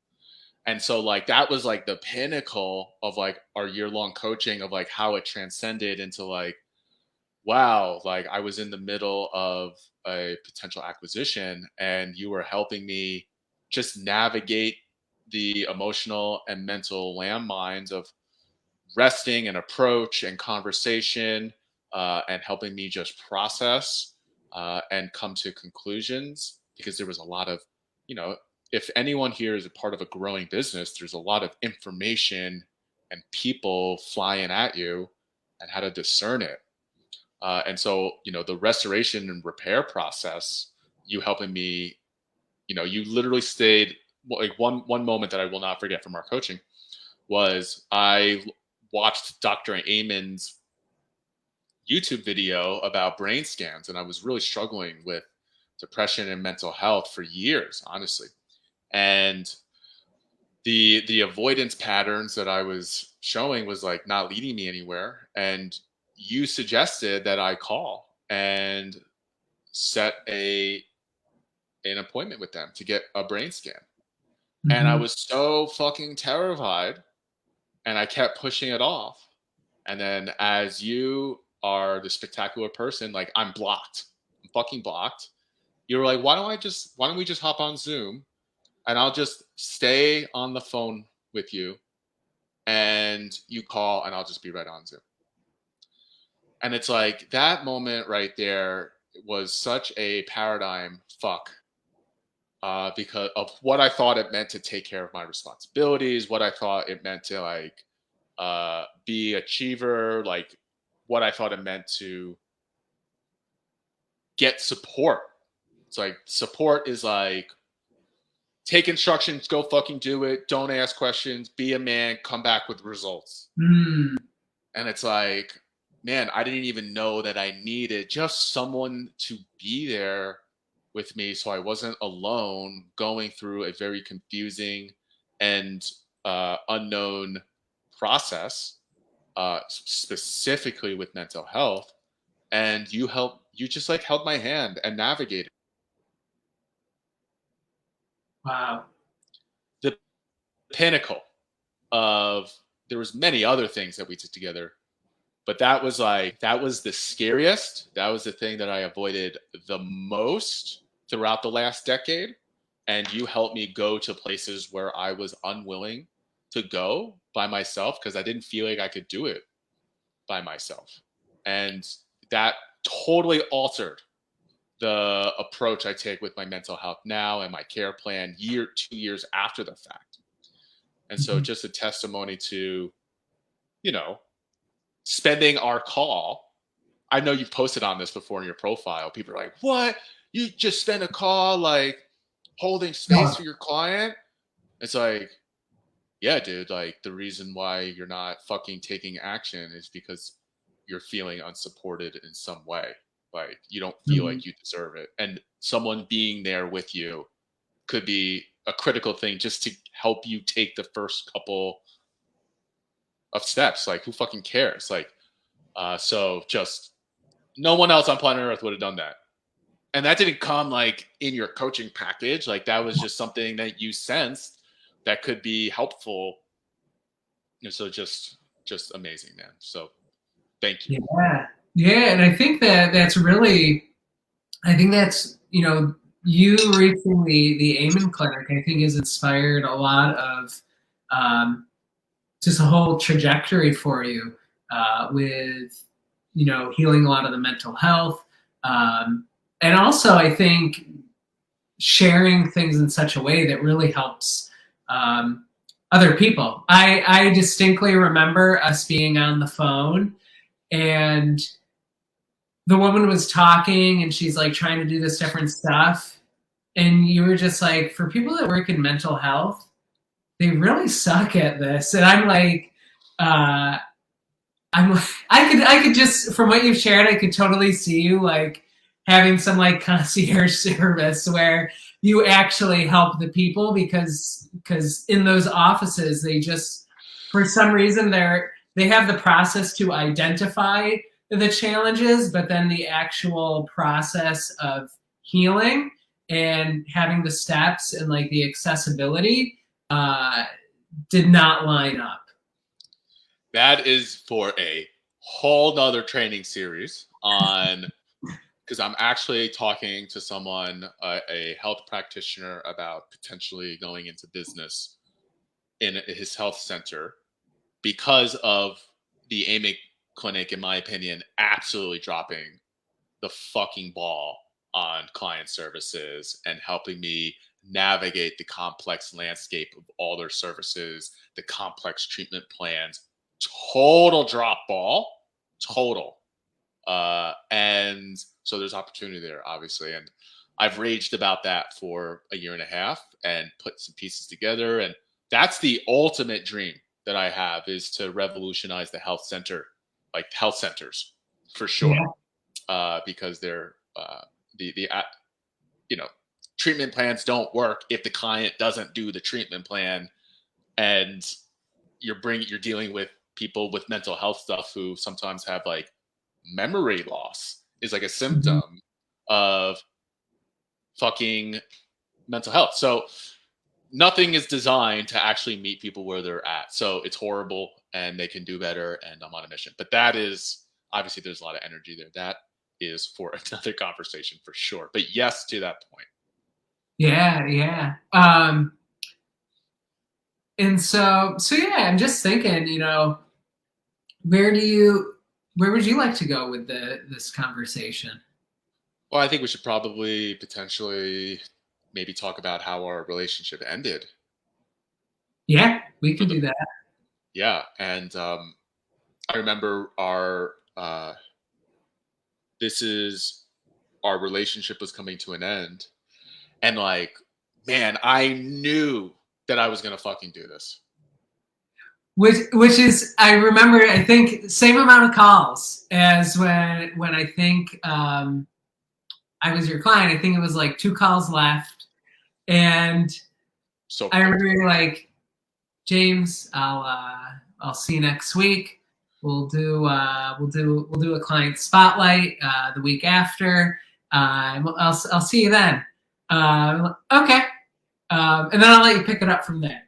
And so like that was like the pinnacle of like our year-long coaching, of like how it transcended into like, wow, like I was in the middle of a potential acquisition and you were helping me just navigate the emotional and mental landmines of resting and approach and conversation, and helping me just process, and come to conclusions, because there was a lot of, you know, if anyone here is a part of a growing business, there's a lot of information and people flying at you, and how to discern it. And so, the restoration and repair process, you helping me, you literally stayed, like one moment that I will not forget from our coaching was I watched Dr. Amen's YouTube video about brain scans, and I was really struggling with depression and mental health for years, honestly. And the avoidance patterns that I was showing was like not leading me anywhere. And you suggested that I call and set an appointment with them to get a brain scan. And I Mm-hmm. was so fucking terrified, and I kept pushing it off. And then, as you are the spectacular person, like I'm blocked, I'm fucking blocked. You were like, why don't we just hop on Zoom and I'll just stay on the phone with you, and you call and I'll just be right on Zoom. And it's like that moment right there was such a paradigm fuck, because of what I thought it meant to take care of my responsibilities, what I thought it meant to like be achiever, like what I thought it meant to get support. It's like support is like take instructions, go fucking do it, don't ask questions, be a man, come back with results. Mm. And it's like, man, I didn't even know that I needed just someone to be there with me so I wasn't alone going through a very confusing and unknown process, specifically with mental health. And you just like held my hand and navigated Wow. the pinnacle of, there was many other things that we did together, but that was the scariest. That was the thing that I avoided the most throughout the last decade. And you helped me go to places where I was unwilling to go by myself because I didn't feel like I could do it by myself. And that totally altered the approach I take with my mental health now and my care plan 2 years after the fact. And so Mhm. just a testimony to, you know, spending our call. I know you've posted on this before in your profile. People are like, what? You just spend a call like holding space Oh. for your client? It's like, yeah, dude, like the reason why you're not fucking taking action is because you're feeling unsupported in some way. Like you don't feel Mhm. like you deserve it. And someone being there with you could be a critical thing just to help you take the first couple of steps. Like who fucking cares? Like, so just no one else on planet Earth would have done that. And that didn't come like in your coaching package. Like that was just something that you sensed that could be helpful. And so just amazing, man. So thank you. Yeah. Yeah. And I think that that's really, I think that's, you reaching the Amen Clinic, I think has inspired a lot of um, just a whole trajectory for you with, healing a lot of the mental health. And also, I think sharing things in such a way that really helps other people. I distinctly remember us being on the phone and the woman was talking and she's like trying to do this different stuff. And you were just like, for people that work in mental health, they really suck at this. And I'm like, uh, I could just from what you've shared, I could totally see you like having some like concierge service where you actually help the people because in those offices they just for some reason they have the process to identify the challenges, but then the actual process of healing and having the steps and like the accessibility uh, did not line up. That is for a whole nother training series on, because I'm actually talking to someone, a health practitioner, about potentially going into business in his health center because of the AMIC clinic, in my opinion, absolutely dropping the fucking ball on client services and helping me navigate the complex landscape of all their services, the complex treatment plans. Total drop ball, total. And so there's opportunity there, obviously. And I've raged about that for a year and a half and put some pieces together. And that's the ultimate dream that I have, is to revolutionize the health center, like health centers for sure, Yeah. because they're the you know, treatment plans don't work if the client doesn't do the treatment plan, and you're dealing with people with mental health stuff who sometimes have like memory loss is like a Mhm. symptom of fucking mental health. So nothing is designed to actually meet people where they're at. So it's horrible and they can do better, and I'm on a mission. But that is obviously, there's a lot of energy there. That is for another conversation for sure. But yes, to that point. Yeah, yeah. And so yeah, I'm just thinking, where do you? Where would you like to go with this conversation? Well, I think we should probably potentially maybe talk about how our relationship ended. Yeah, we For can the do that. Yeah, and I remember this is our relationship was coming to an end, and like, man, I knew that I was gonna fucking do this. Which is, I remember, I think same amount of calls as when I think I was your client. I think it was like 2 calls left, and So I quick. remember you're like, James, I'll see you next week. We'll do a client spotlight the week after. I'll see you then. Okay, and then I'll let you pick it up from there.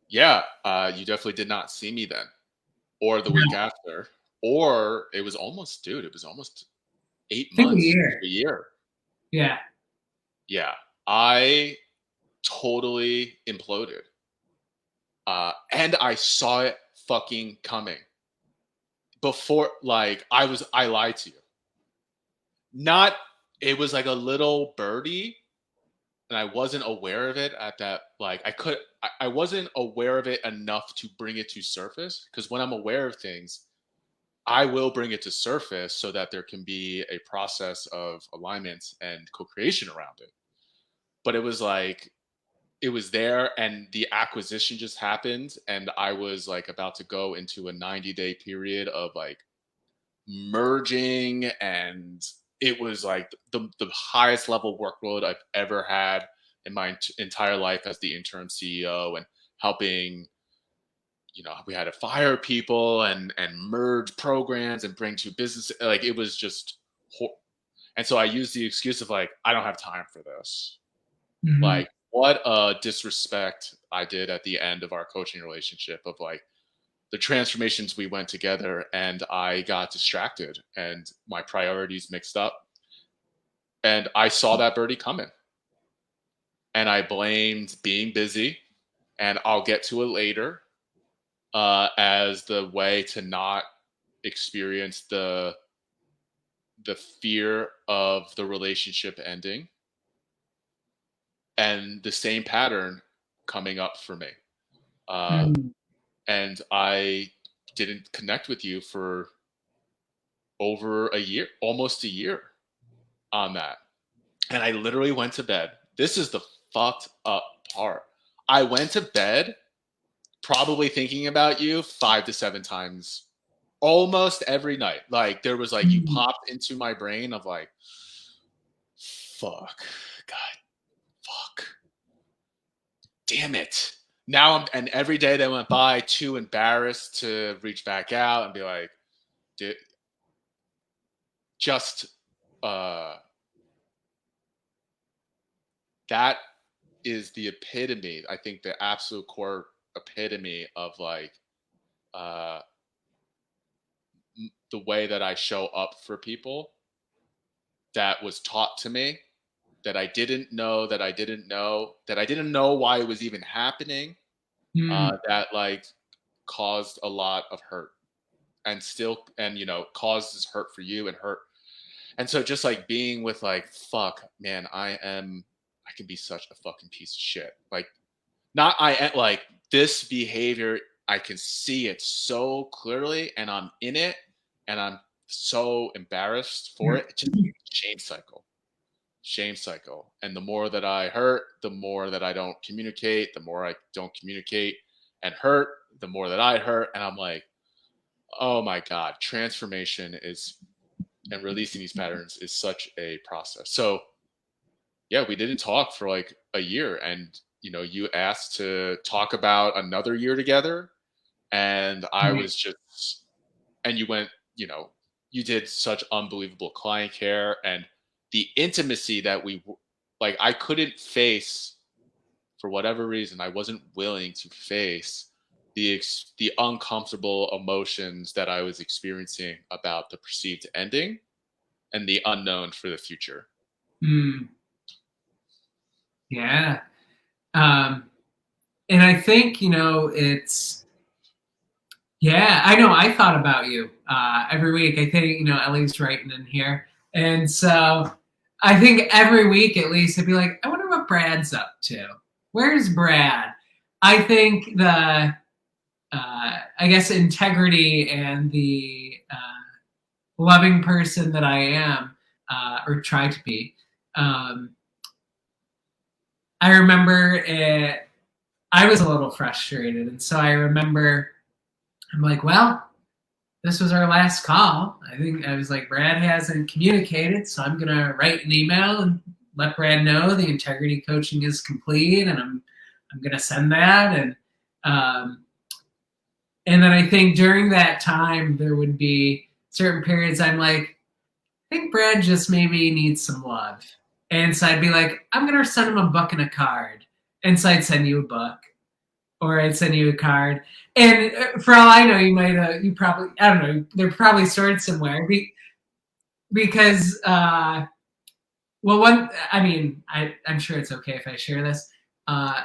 Yeah, you definitely did not see me then, or the week No, after, or it was almost, dude. It was almost eight I think a months year. to a year. Yeah. Yeah, I totally imploded, and I saw it fucking coming before. Like I lied to you. Not, it was like a little birdie, and I wasn't aware of it at that. Like I wasn't aware of it enough to bring it to surface. Because when I'm aware of things, I will bring it to surface so that there can be a process of alignment and co-creation around it. But it was like it was there and the acquisition just happened and I was like about to go into a 90-day period of like merging, and it was like the highest level workload I've ever had in my entire life as the interim CEO, and helping, we had to fire people and merge programs and bring two business, like it was just and so I used the excuse of like I don't have time for this. Mm-hmm. Like, what a disrespect I did at the end of our coaching relationship of like the transformations we went together, and I got distracted and my priorities mixed up. And I saw that birdie coming. And I blamed being busy, and I'll get to it later, as the way to not experience the fear of the relationship ending, and the same pattern coming up for me. Uh, Mm-hmm. and I didn't connect with you for over a year, almost a year on that. And I literally went to bed. This is the fucked up part. I went to bed probably thinking about you 5 to 7 times almost every night. Like there was like you popped into my brain of like, fuck, God, fuck, damn it. Now and every day that went by, too embarrassed to reach back out and be like, dude, just uh that is the epitome, I think the absolute core epitome of like uh the way that I show up for people, that was taught to me, that I didn't know, that I didn't know, that I didn't know why it was even happening, Mm-hmm. that like caused a lot of hurt, and still, and causes hurt for you and hurt. And so just like being with like, fuck, man, I can be such a fucking piece of shit. Like, not like this behavior, I can see it so clearly and I'm in it and I'm so embarrassed for it. It's just shame cycle. Shame cycle. And the more that I hurt, the more that I don't communicate, the more I don't communicate and hurt, the more that I hurt. And I'm like, oh my God, transformation is, and releasing these patterns is such a process. So yeah, we didn't talk for like a year, and you asked to talk about another year together, and I was just, and you went, you did such unbelievable client care, and the intimacy that like I couldn't face, for whatever reason I wasn't willing to face the uncomfortable emotions that I was experiencing about the perceived ending and the unknown for the future. Mm-hmm. Yeah. Um, and I think, it's Yeah, I know. I thought about you every week. I think, Ellie's writing in here. And so I think every week at least I'd be like, I wonder what Brad's up to. Where's Brad? I think I guess, integrity and the loving person that I am, or try to be. Um, I remember I was a little frustrated. And so I remember I'm like, well, this was our last call. I think I was like, Brad hasn't communicated, so I'm gonna write an email and let Brad know the integrity coaching is complete, and I'm gonna send that. Um, and then I think during that time there would be certain periods I'm like, I think Brad just maybe needs some love, and so I'd be like, I'm gonna send him a book and a card, and so I'd send you a book or I'd send you a card. And for all I know, you probably, I don't know, they're probably stored somewhere because, well, I'm sure it's okay if I share this. Uh,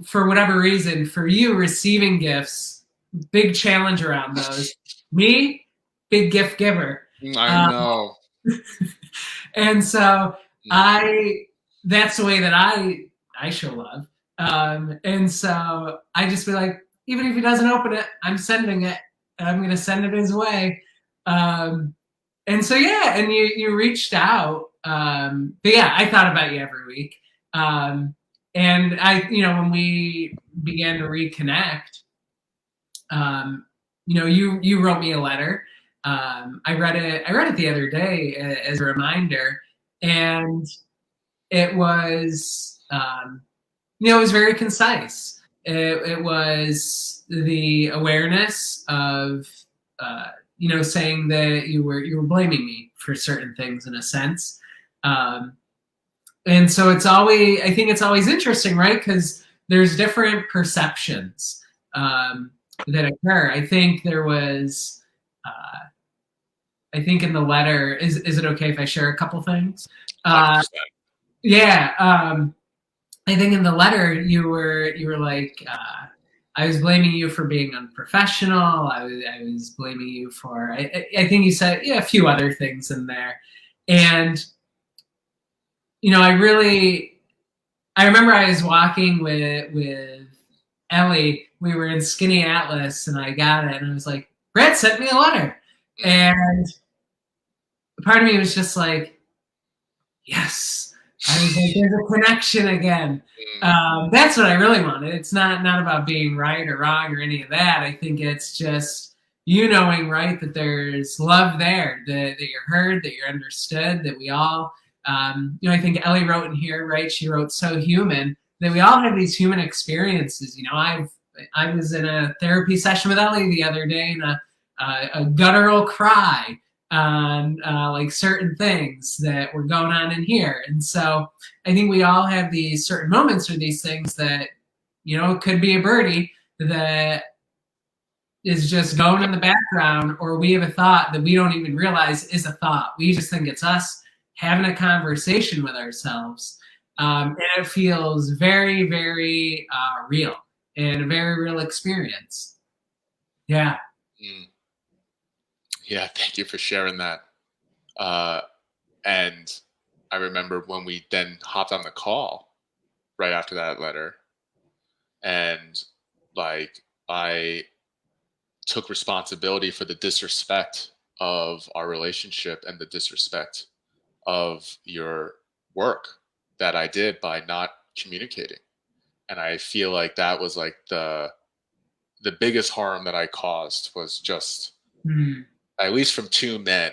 for whatever reason, for you, receiving gifts, big challenge around those. Me, big gift giver. I Um, know. and so Mm. I, that's the way that I show love. And so I just be like, even if he doesn't open it, I'm sending it, and I'm going to send it his way. Um, and so yeah, and you reached out. But yeah, I thought about you every week. And when we began to reconnect, you wrote me a letter. I read it. I read it the other day as a reminder, and it was it was very concise. It was the awareness of saying that you were blaming me for certain things in a sense. Um, and so I think it's always interesting, right? Because there's different perceptions that occur. I think there was I think in the letter, is it okay if I share a couple things? Uh, 100%. yeah. I think in the letter you were like, I was blaming you for being unprofessional. I was blaming you for, I think you said, yeah, a few other things in there. And I remember I was walking with Ellie. We were in Skinny Atlas, and I got it, and I was like, Brad sent me a letter. Mm. And part of me was just like, yes. I was like, there's a connection again. Mm. That's what I really wanted. It's not about being right or wrong or any of that. I think it's just you knowing, right, that there's love there, that you're heard, that you're understood, that we all, I think Ellie wrote in here, right? She wrote so human, that we all have these human experiences. I was in a therapy session with Ellie the other day, and a guttural cry on like certain things that were going on in here. And so I think we all have these certain moments or these things that, it could be a birdie that is just going in the background, or we have a thought that we don't even realize is a thought. We just think it's us having a conversation with ourselves. And it feels very, very real and a very real experience. Yeah. Mm. Yeah, thank you for sharing that. Uh, and I remember when we then hopped on the call right after that letter, and like I took responsibility for the disrespect of our relationship and the disrespect of your work that I did by not communicating. And I feel like that was like the biggest harm that I caused was just, Mm. at least from two men,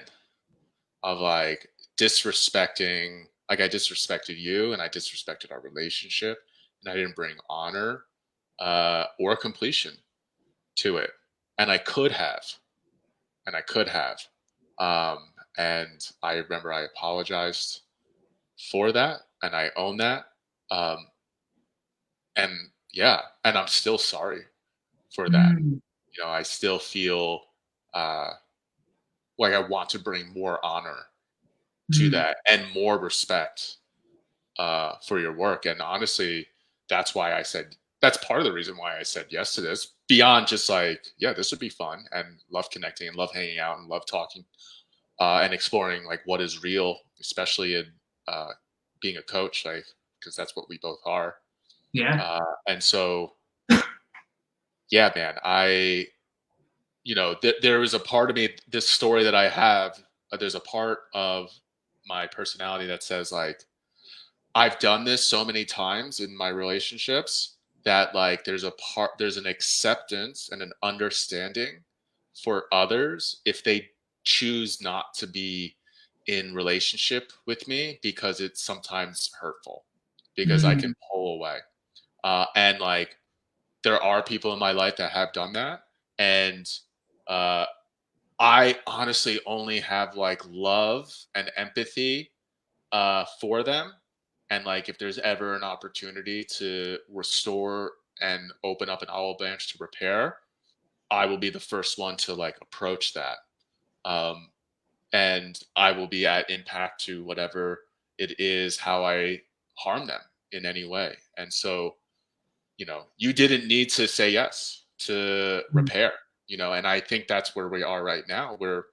of like disrespecting, like I disrespected you and I disrespected our relationship, and I didn't bring honor or completion to it. And I could have, and I could have. And I remember I apologized for that, and I own that. Um, and yeah, and I'm still sorry for that. Mm. I still feel uh, like I want to bring more honor to Mm. that and more respect for your work. And honestly, that's why I said that's part of the reason why I said yes to this. Beyond just like, yeah, this would be fun and love connecting and love hanging out and love talking and exploring like what is real, especially in uh, being a coach, like because that's what we both are. Yeah. And so, yeah, man, there is a part of me, this story that I have. There's a part of my personality that says like I've done this so many times in my relationships that like there's an acceptance and an understanding for others if they choose not to be in relationship with me because it's sometimes hurtful because I can Mm, pull away. And like there are people in my life that have done that. And uh, I honestly only have like love and empathy for them. And like, if there's ever an opportunity to restore and open up an olive branch to repair, I will be the first one to like approach that. Um, and I will be at impact to whatever it is, how I harm them in any way. And so, you didn't need to say yes to mm, repair, and I think that's where we are right now. We're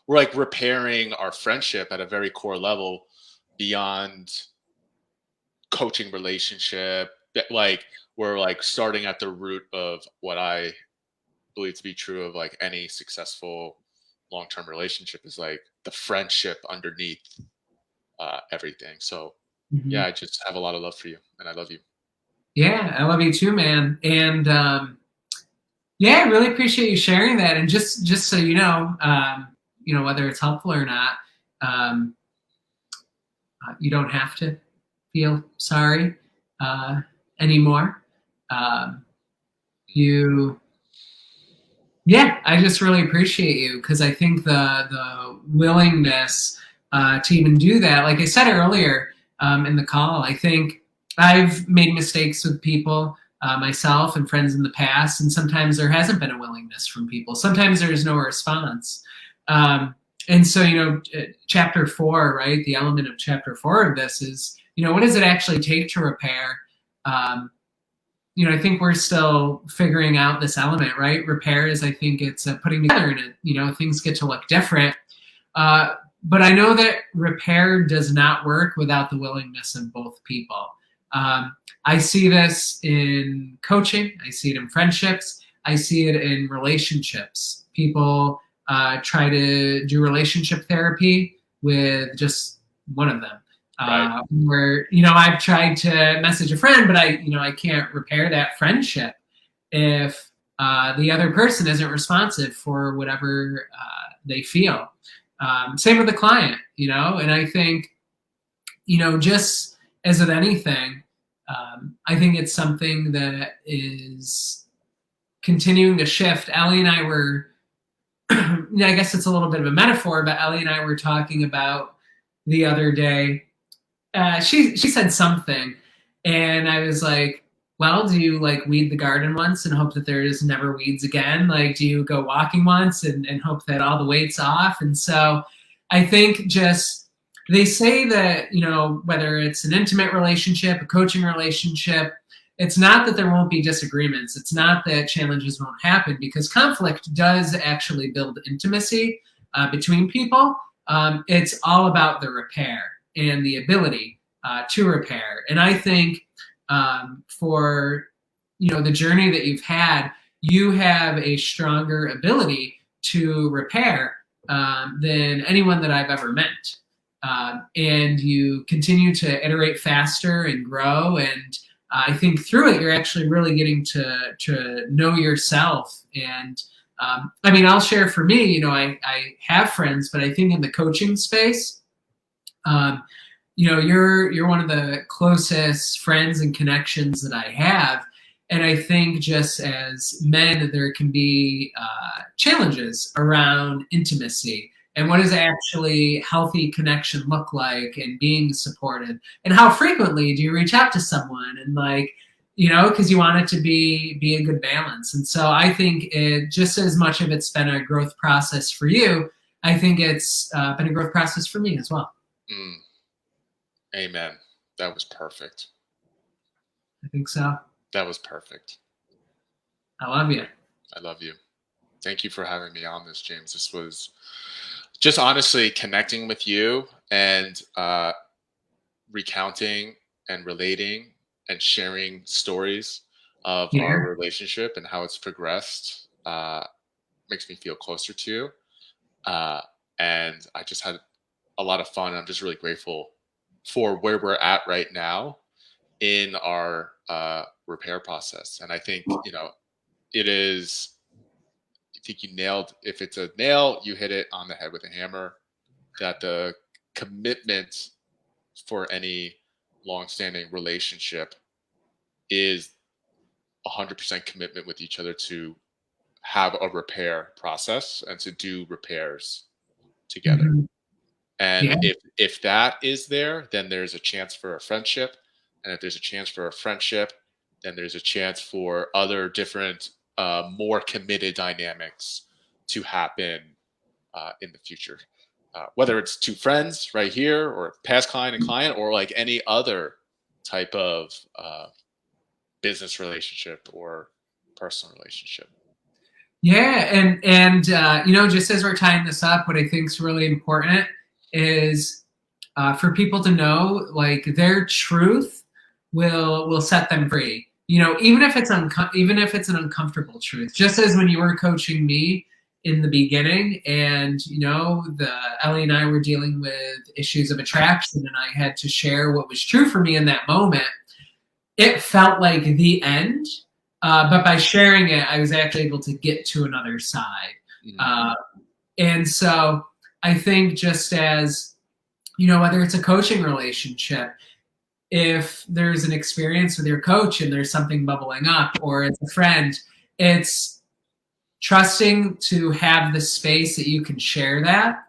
like repairing our friendship at a very core level beyond coaching relationship that like we're like starting at the root of what I believe to be true of like any successful long-term relationship is like the friendship underneath everything. So yeah, mhm. I just have a lot of love for you and I love you. Yeah, I love you too, man. And yeah, I really appreciate you sharing that. And just so you know whether it's helpful or not, um, you don't have to feel sorry uh, anymore. Um, you, yeah, I just really appreciate you because I think the willingness to even do that, like I said earlier in the call, I think I've made mistakes with people. Myself and friends in the past, and sometimes there hasn't been a willingness from people. Sometimes there is no response. Um, and so, chapter 4, right? The element of chapter 4 of this is, what does it actually take to repair? Um, I think we're still figuring out this element, right? Repair is, I think it's putting together in it. Things get to look different. But I know that repair does not work without the willingness of both people. I see this in coaching. I see it in friendships. I see it in relationships. People try to do relationship therapy with just one of them. Right. Where I've tried to message a friend, but I can't repair that friendship if the other person isn't responsive for whatever they feel. Same with the client, and I think just as with anything, I think it's something that is continuing to shift. Ellie and I were, I guess it's a little bit of a metaphor, but Ellie and I were talking about the other day. She said something, and I was like, "Well, do you like weed the garden once and hope that there's never weeds again? Like, do you go walking once and hope that all the weight's off?" And so, I think just they say that whether it's an intimate relationship, a coaching relationship, it's not that there won't be disagreements. It's not that challenges won't happen because conflict does actually build intimacy between people. It's all about the repair and the ability to repair. And I think for the journey that you've had, you have a stronger ability to repair than anyone that I've ever met. And you continue to iterate faster and grow. And I think through it, you're actually really getting to know yourself. And I'll share for me, I have friends, but I think in the coaching space, um, you're one of the closest friends and connections that I have. And I think just as men, there can be challenges around intimacy and what does actually healthy connection look like and being supported and how frequently do you reach out to someone and like because you want it to be a good balance. And so I think it just as much of it's been a growth process for you, I think it's been a growth process for me as well. Mm, amen. That was perfect. I think so. That was perfect. I love you. I love you. Thank you for having me on this, James. This was just honestly connecting with you and recounting and relating and sharing stories of our Yeah. relationship and how it's progressed makes me feel closer to you. Uh, and I just had a lot of fun. I'm just really grateful for where we're at right now in our repair process. And I think, it is, I think you nailed, if it's a nail, you hit it on the head with a hammer, that the commitment for any long-standing relationship is 100% commitment with each other to have a repair process and to do repairs together. Mhm. And Yeah. if that is there, then there's a chance for a friendship. And if there's a chance for a friendship, then there's a chance for other different, more committed dynamics to happen in the future. Whether it's two friends right here, or past client and client, or like any other type of business relationship or personal relationship. Yeah, just as we're tying this up, what I think is really important is for people to know, like, their truth will set them free. Even if it's even if it's an uncomfortable truth. Just as when you were coaching me in the beginning, and the Ellie and I were dealing with issues of attraction, and I had to share what was true for me in that moment. It felt like the end, but by sharing it, I was actually able to get to another side. Mm-hmm. And so I think, just as, whether it's a coaching relationship, if there's an experience with your coach and there's something bubbling up, or it's a friend, it's trusting to have the space that you can share that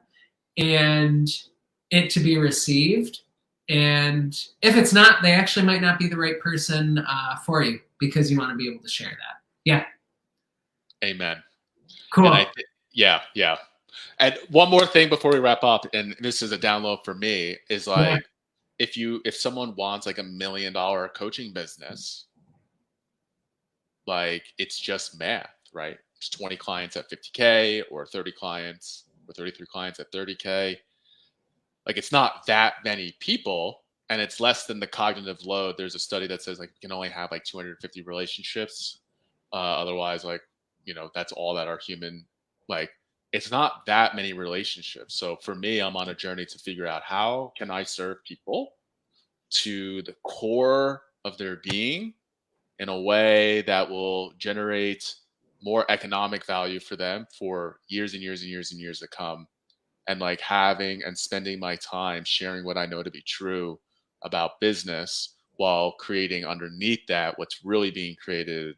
and it to be received. And if it's not, they actually might not be the right person for you, because you want to be able to share that. Yeah. Amen. Cool. And yeah. And one more thing before we wrap up, and this is a download for me, is like, if someone wants like $1 million coaching business, like, it's just math, right? It's 20 clients at 50K, or 30 clients or 33 clients at 30K. Like, it's not that many people, and it's less than the cognitive load. There's a study that says, like, you can only have like 250 relationships. Otherwise, like, that's all that are human. Like, it's not that many relationships. So for me, I'm on a journey to figure out, how can I serve people to the core of their being in a way that will generate more economic value for them for years and years and years and years to come. And like, having and spending my time sharing what I know to be true about business, while creating underneath that, what's really being created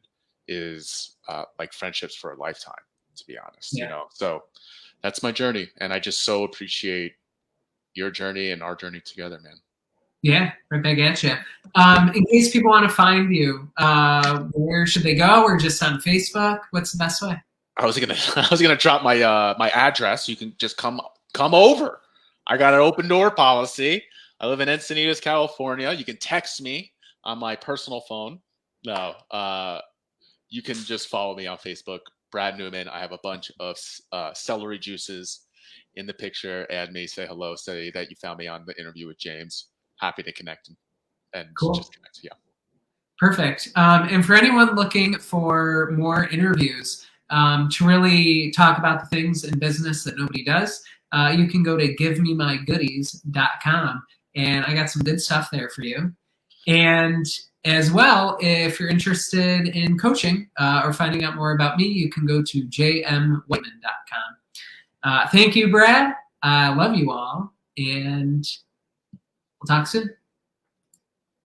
is like friendships for a lifetime, to be honest. Yeah. So that's my journey, and I just so appreciate your journey and our journey together, man. Yeah, right back at you. In case people want to find you, where should they go? Or just on Facebook? What's the best way? I was gonna drop my my address. You can just come over. I got an open door policy. I live in Encinitas, California. You can text me on my personal phone. No, you can just follow me on Facebook, Brad Newman. I have a bunch of celery juices in the picture. Add me, say hello, say that you found me on the interview with James. Happy to connect and Cool. just connect. Yeah. Perfect. And for anyone looking for more interviews, to really talk about the things in business that nobody does, you can go to givememygoodies.com, and I got some good stuff there for you. And as well, if you're interested in coaching or finding out more about me, you can go to jmwhitman.com. Thank you, Brad. I love you all, and we'll talk soon.